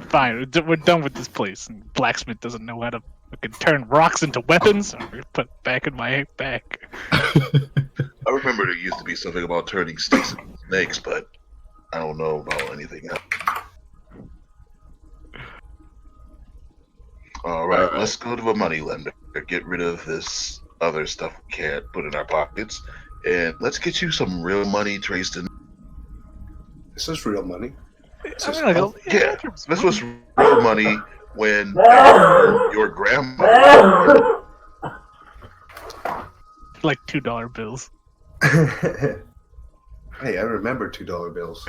Fine, we're done with this place. And blacksmith doesn't know how to fucking turn rocks into weapons. I'm gonna put it back in my bag. I remember there used to be something about turning sticks into snakes, but I don't know about anything else. Alright, let's go to a money lender. Get rid of this other stuff we can't put in our pockets. And let's get you some real money, Trayston. This is real money. Yeah, this was real money when your grandmother. like $2 bills. Hey, I remember $2 bills.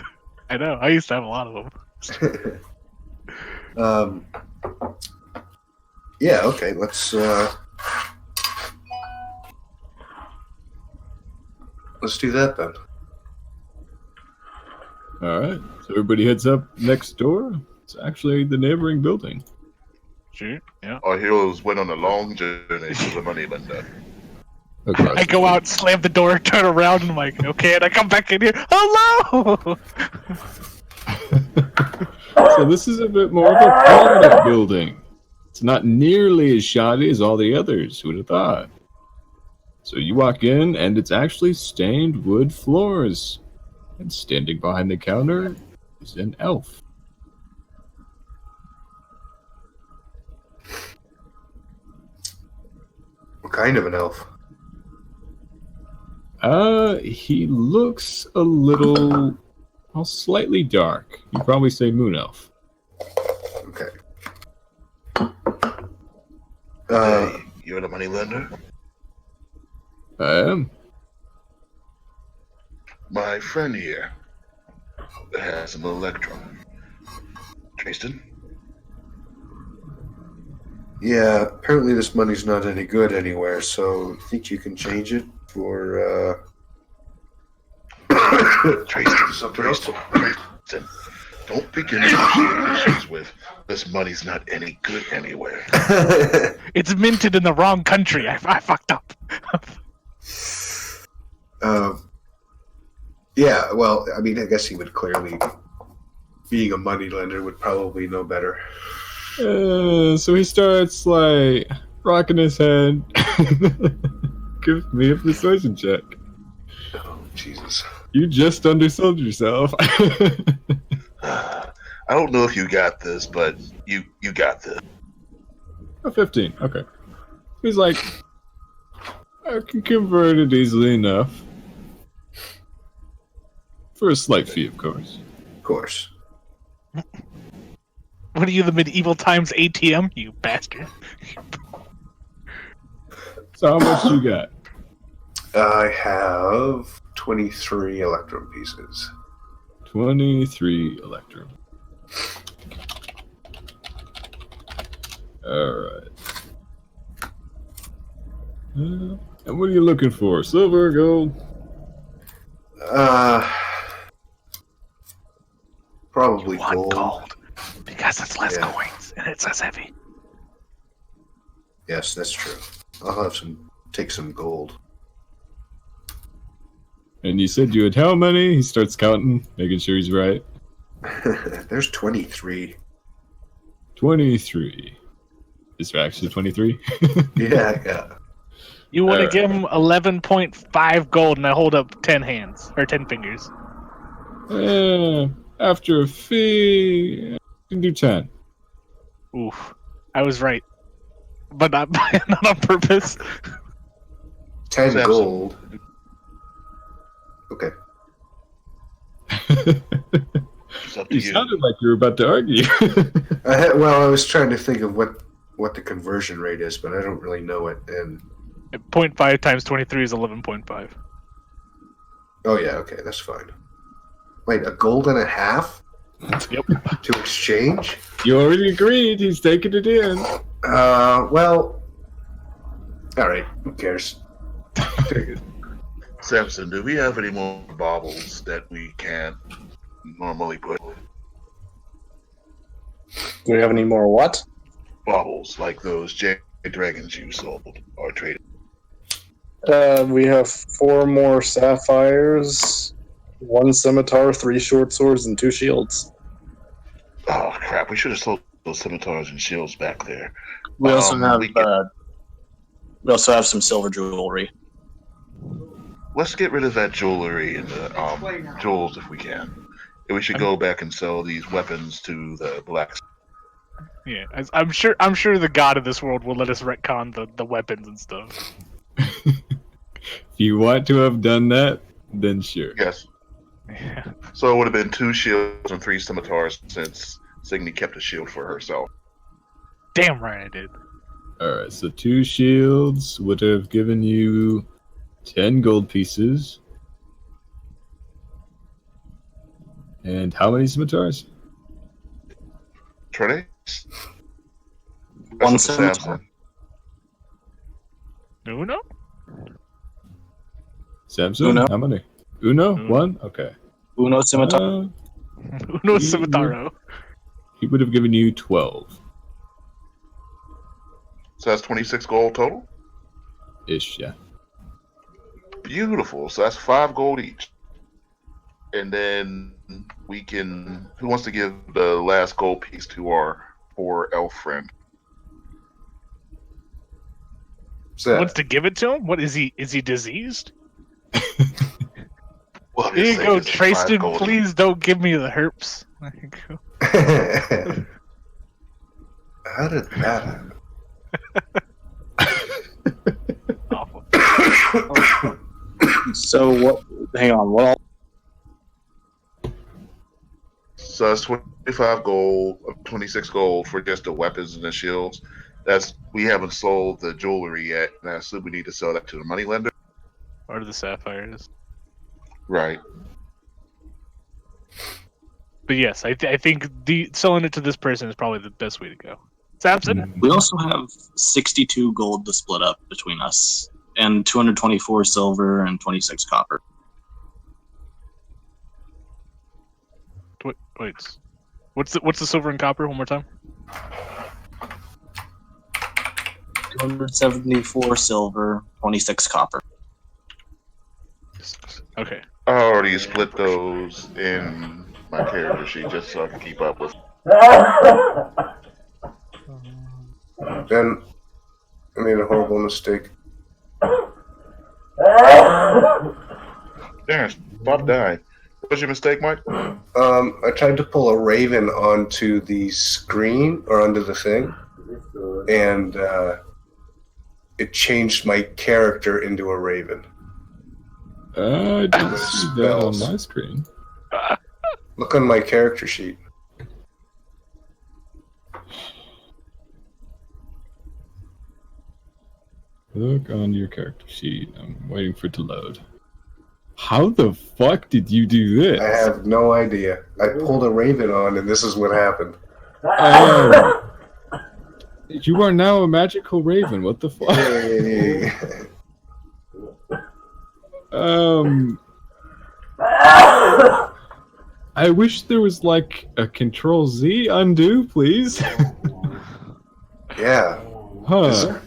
I know. I used to have a lot of them. Yeah, okay, let's do that then. All right. So everybody heads up next door. It's actually the neighboring building. Sure. Yeah. Our heroes went on a long journey to the money lender. Across I the go street. out, slam the door, turn around, and I'm like, okay, and I come back in here. Hello! So this is a bit more of a prominent building. It's not nearly as shoddy as all the others. Who'd have thought? So you walk in, and it's actually stained wood floors. And standing behind the counter is an elf. What kind of an elf? He looks a little, well, slightly dark. You'd probably say moon elf. Okay. Hey, you're the money lender? I am. My friend here has an electron. Tristan? Yeah, apparently this money's not any good anywhere, so think you can change it for, Tristan, don't begin negotiations with this money's not any good anywhere. It's minted in the wrong country. I fucked up. Yeah, well, I mean, I guess he would clearly, being a moneylender, would probably know better. So he starts, like, rocking his head. Give me a persuasion check. Oh, Jesus. You just undersold yourself. I don't know if you got this, but you got this. A 15, okay. He's like, I can convert it easily enough. For a slight fee, of course. Of course. What are you, the medieval times ATM, you bastard? So how much you got? I have 23 electrum pieces. 23 electrum. Alright. And what are you looking for? Silver, gold? Probably You want gold. gold. Because it's less Yeah. coins, and it's less heavy. Yes, that's true. I'll have take some gold. And you said you had how many? He starts counting, making sure he's right. There's 23. 23. Is there actually 23? Yeah. You want to Alright. give him 11.5 gold, and I hold up 10 hands, or 10 fingers. After a fee, you can do 10. Oof. I was right. But not, not on purpose. 10 Samson. gold. Okay. It's up to You you. sounded like you were about to argue. I was trying to think of what the conversion rate is, but I don't really know it. And 0.5 times 23 is 11.5. oh yeah, okay, that's fine. Wait, a gold and a half Yep. to exchange? You already agreed. He's taking it in. Well, all right. Who cares? Samson, do we have any more baubles that we can't normally put? Do we have any more what? Baubles, like those jade dragons you sold or traded. We have 4 more sapphires, 1 scimitar, 3 short swords, and 2 shields. Oh crap! We should have sold those scimitars and shields back there. We also have we can- we also have some silver jewelry. Let's get rid of that jewelry and the jewels if we can. And we should go back and sell these weapons to the blacks. Yeah, I'm sure the god of this world will let us retcon the weapons and stuff. If you want to have done that, then sure. Yes. Yeah. So it would have been 2 shields and 3 scimitars since Signy kept a shield for herself. Damn right I did. Alright, so 2 shields would have given you 10 gold pieces. And how many scimitars? Trinace? One That's up to scimitar. Samson. Uno? Samson? Uno. How many? Uno? Uno. One? Okay. Uno scimitar. Uno He Scimitaro. He would have given you 12 So that's 26 gold total? ish, yeah. Beautiful. So that's 5 gold each. And then we can. Who wants to give the last gold piece to our poor elf friend? Wants to give it to him? What is he? Is he diseased? Well, Here you go, Tristan. Please don't give me the herpes. There you go. How did that happen? Awful. So what? Hang on. What? So that's 25 gold, 26 gold for just the weapons and the shields. We haven't sold the jewelry yet, and I assume we need to sell that to the moneylender. Or the sapphires. Right. But yes, I think selling it to this person is probably the best way to go. Samson? We also have 62 gold to split up between us, and 224 silver and 26 copper. Wait. What's the silver and copper? One more time. 274 silver, 26 copper. Okay. I already split those in my character sheet just so I can keep up with. Then I made a horrible mistake. Darren, stop dying. What was your mistake, Mike? I tried to pull a raven onto the screen or onto the thing, and it changed my character into a raven. I didn't see that on Spells. my screen. Look on my character sheet. Look on your character sheet. I'm waiting for it to load. How the fuck did you do this? I have no idea. I pulled a raven on, and this is what happened. You are now a magical raven. What the fuck? Hey. I wish there was like a Control Z undo, please. Yeah. Huh.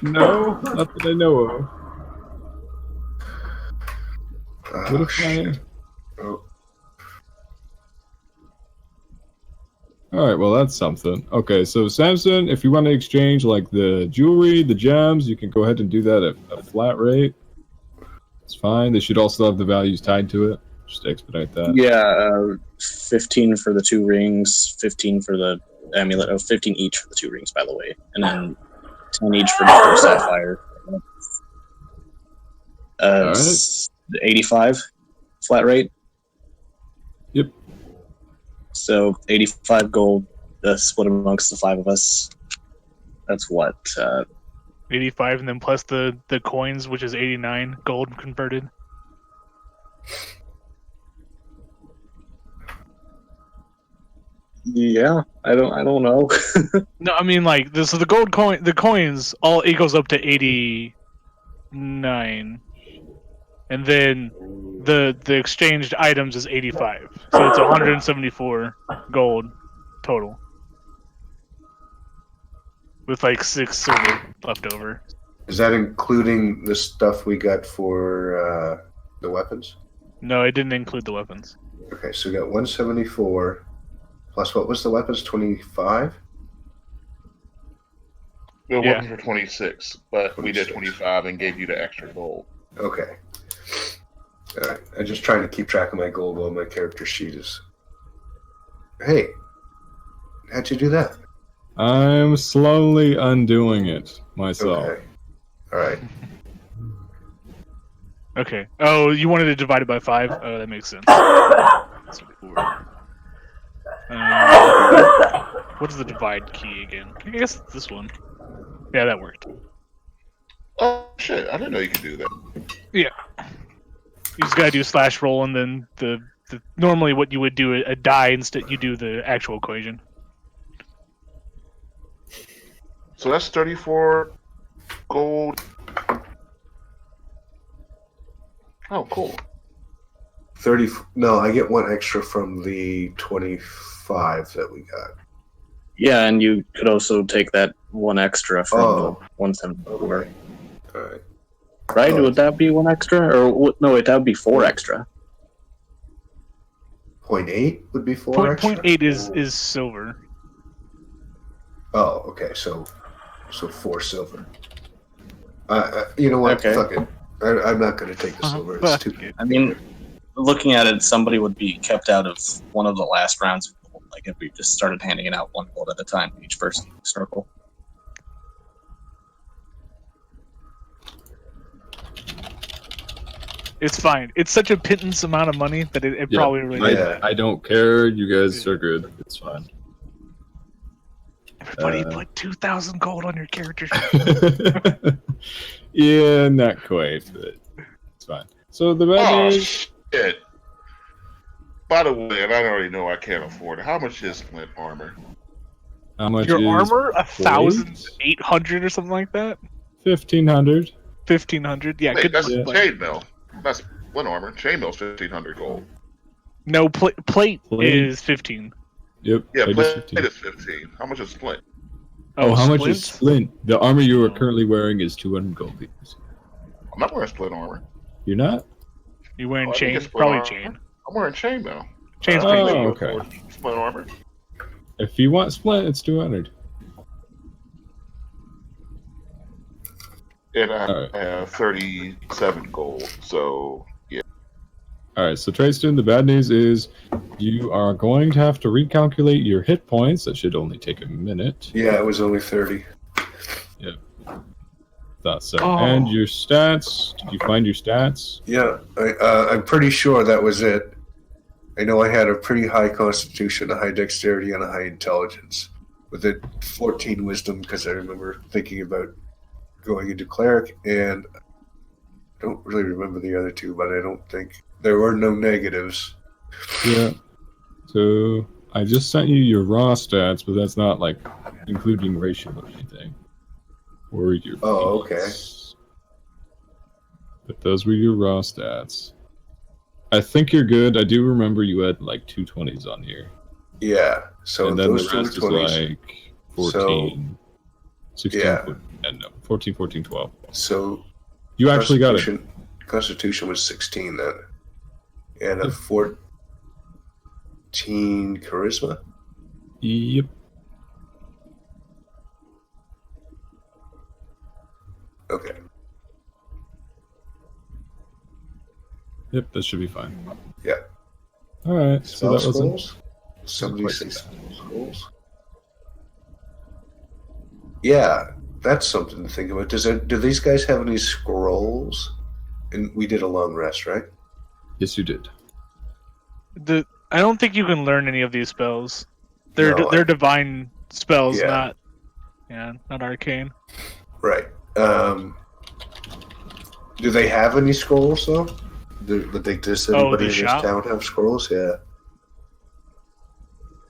No, not that I know of. What Oh, if shit. I... Oh. Alright, well that's something. Okay, so Samson, if you want to exchange like the jewelry, the gems, you can go ahead and do that at a flat rate. It's fine. They should also have the values tied to it. Just to expedite that. Yeah, 15 for the 2 rings, 15 for the amulet, 15 each for the 2 rings, by the way, and then 10 each for the 4 sapphire. Alright. 85 flat rate. Yep. So 85 gold, split amongst the 5 of us. That's what? 85, and then plus the coins, which is 89 gold converted. Yeah, I don't know. No, I mean like this. So the gold coin, the coins, all it goes up to 89, and then the exchanged items is 85. So it's 174 gold total, with like 6 silver left over. Is that including the stuff we got for the weapons? No, it didn't include the weapons. Okay, so we got 174 plus what was the weapons? 25? We were Yeah. working for 26, but we did 26. 25 and gave you the extra gold. Okay. Alright, I'm just trying to keep track of my gold while my character sheet is. Hey, how'd you do that? I'm slowly undoing it myself. Okay. Alright. Okay. Oh, you wanted to divide it by 5? Oh, that makes sense. What is the divide key again? I guess it's this one. Yeah, that worked. Oh, shit. I didn't know you could do that. You just gotta do slash roll, and then the normally what you would do a die instead. You do the actual equation. So that's 34 gold. Oh, cool. 30. No, I get 1 extra from the 25 that we got. Yeah, and you could also take that 1 extra from the 174. Okay. All right. Right? Would that be 1 extra? Or no, wait, that would be 4 extra. 0.8 would be 4 extra? 0.8 is silver. Oh, okay. So 4 silver. You know what? Okay. Fuck it. I'm not going to take the silver. It's too. I mean, looking at it, somebody would be kept out of one of the last rounds of gold. Like if we just started handing it out 1 gold at a time to each person in the circle. It's fine. It's such a pittance amount of money that it Yeah, probably really. I don't care. You guys are good. It's fine. Everybody put 2,000 gold on your character. Yeah, not quite, but it's fine. So the bad Oh, news. shit. By the way, and I already know I can't afford it. How much is splint armor? How much Your is armor, plate? 1,800 or something like that. 1,500. 1,500. Yeah, Wait, good. that's Yeah. chainmail. That's splint armor. Chainmail's 1,500 gold. No, plate Plate? is 15. Yep. Yeah, plate is plate 15. is 15. How much is splint? Oh, how much is splint? splint? The armor you are currently wearing is 200 gold pieces. I'm not wearing splint armor. You're not? You wearing Oh, I think chain? it's splint Probably armor. chain. I'm wearing chainmail. Chain's I pretty think cheap. you okay. afford splint armor. If you want splint, it's 200. And I Alright. have 37 gold. So yeah. Alright, so Trayston, the bad news is you are going to have to recalculate your hit points. That should only take a minute. Yeah, it was only 30. Thought so. Oh. And your stats. Did you find your stats? Yeah, I'm pretty sure that was it. I know I had a pretty high constitution, a high dexterity, and a high intelligence. With a 14 wisdom, because I remember thinking about going into cleric, and I don't really remember the other two, but I don't think there were no negatives. Yeah. So I just sent you your raw stats, but that's not like including racial or anything. Or your Oh, feats. But those were your raw stats. I think you're good. I do remember you had like 2 20s on here. Yeah, so and then those the two rest is 20s. like 14, 16, yeah. 14, 14, 12. So You actually got it. Constitution was 16 then. And a 14 charisma? Yep. Okay. Yep, that should be fine. Yeah. Alright, so Spell that was scrolls? 76 scrolls. Yeah, that's something to think about. Do these guys have any scrolls? And we did a long rest, right? Yes, you did. I don't think you can learn any of these spells. They're No, they're divine spells, Yeah. not arcane. Right. Do they have any scrolls though? Does anybody in this shop? town have scrolls? Yeah.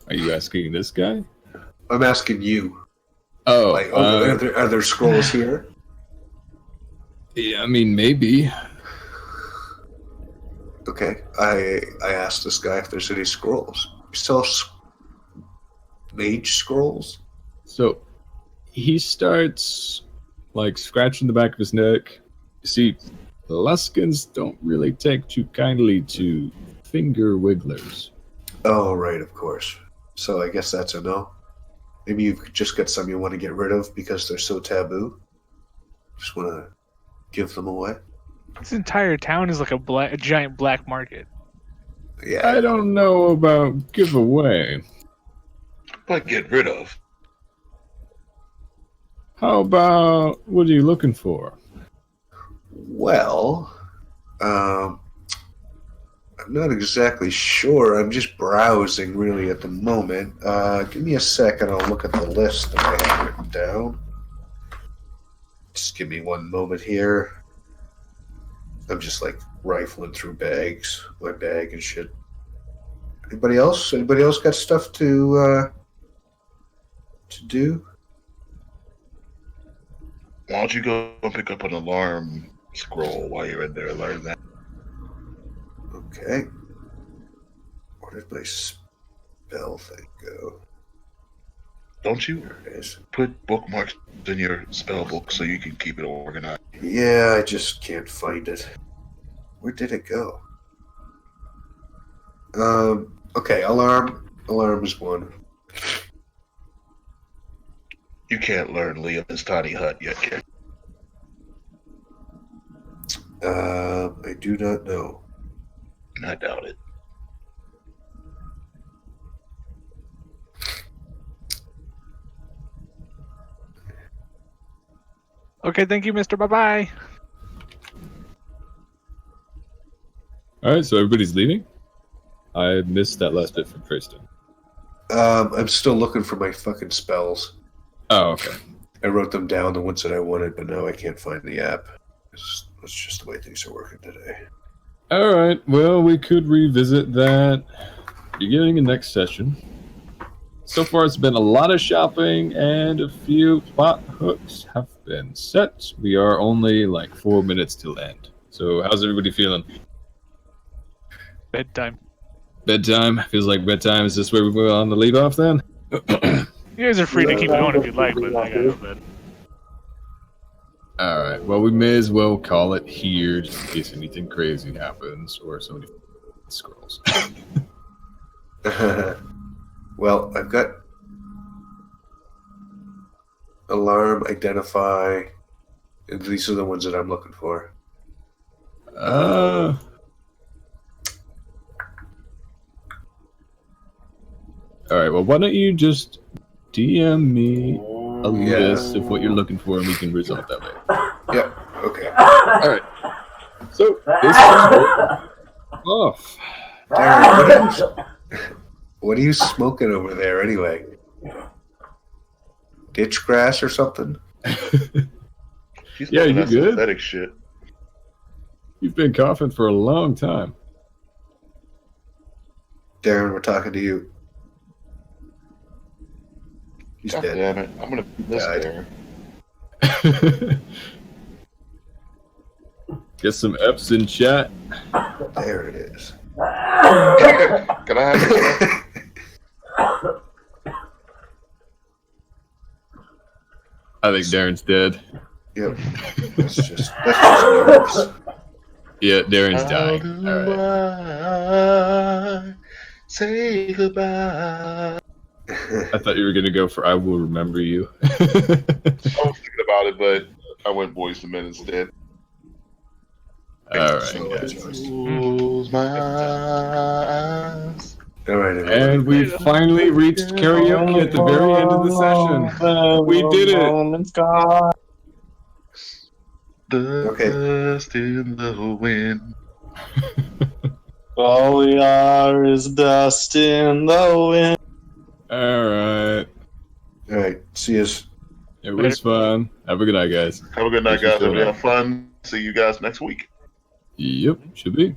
Are you asking this guy? I'm asking you. Oh, Like, are there scrolls here? yeah, I mean, maybe. Okay. I asked this guy if there's any scrolls. You sell mage scrolls? So he starts like scratching the back of his neck. You see, Luskins don't really take too kindly to finger wigglers. Oh, right, of course. So I guess that's a no. Maybe you've just got some you want to get rid of because they're so taboo. Just want to give them away. This entire town is like a giant black market. Yeah. I don't know about giveaway. But get rid of. How about what are you looking for? Well, I'm not exactly sure. I'm just browsing really at the moment. Give me a second. I'll look at the list that I have written down. Just give me one moment here. I'm just like rifling through bags, my bag and shit. Anybody else? Anybody else got stuff to do? Why don't you go and pick up an alarm scroll while you're in there and learn that? Okay. Where did my spell thing go? Don't you There it is. put bookmarks in your spell book so you can keep it organized? Yeah, I just can't find it. Where did it go? Okay, alarm. Alarm is one. You can't learn Liam's tiny hut yet, kid. I do not know. I doubt it. Okay, thank you, Mister. Bye bye. All right, so everybody's leaving. I missed that last bit from Tristan. I'm still looking for my fucking spells. Oh, okay. I wrote them down, the ones that I wanted, but now I can't find the app. That's just the way things are working today. All right. Well, we could revisit that beginning of next session. So far, it's been a lot of shopping, and a few plot hooks have been set. We are only like 4 minutes till end. So, how's everybody feeling? Bedtime. Bedtime? Feels like bedtime. Is this where we want to leave off then? You guys are free to keep going if you'd like, but I gotta go to bed. All right. Well, we may as well call it here, just in case anything crazy happens or somebody scrolls. Well, I've got alarm, identify, and these are the ones that I'm looking for. All right. Well, why don't you just DM me a list of what you're looking for, and we can resolve that later. Yep. Okay. All right. So this is off. Darren, what are you smoking over there anyway? Ditch grass or something? She's Yeah, smoking you that good? synthetic shit. You've been coughing for a long time. Darren, we're talking to you. He's God dead. damn it. I'm gonna miss Died. there. Get some F's in chat. There it is. Can I have it? I think Darren's dead. Yep. That's just nerves. Yeah, Darren's dying. How All right. do I say goodbye? I thought you were gonna go for "I Will Remember You." I was thinking about it, but I went Boys to Men instead. All right, So guys. Close my eyes. All right, everybody. And we finally reached karaoke at the very end of the session. We did it. Dust in the wind. All we are is dust in the wind. All right. All right. See us. It was fun. Have a good night, guys. Have a good night, Thanks for guys. showing Everybody up. have fun. See you guys next week. Yep, should be.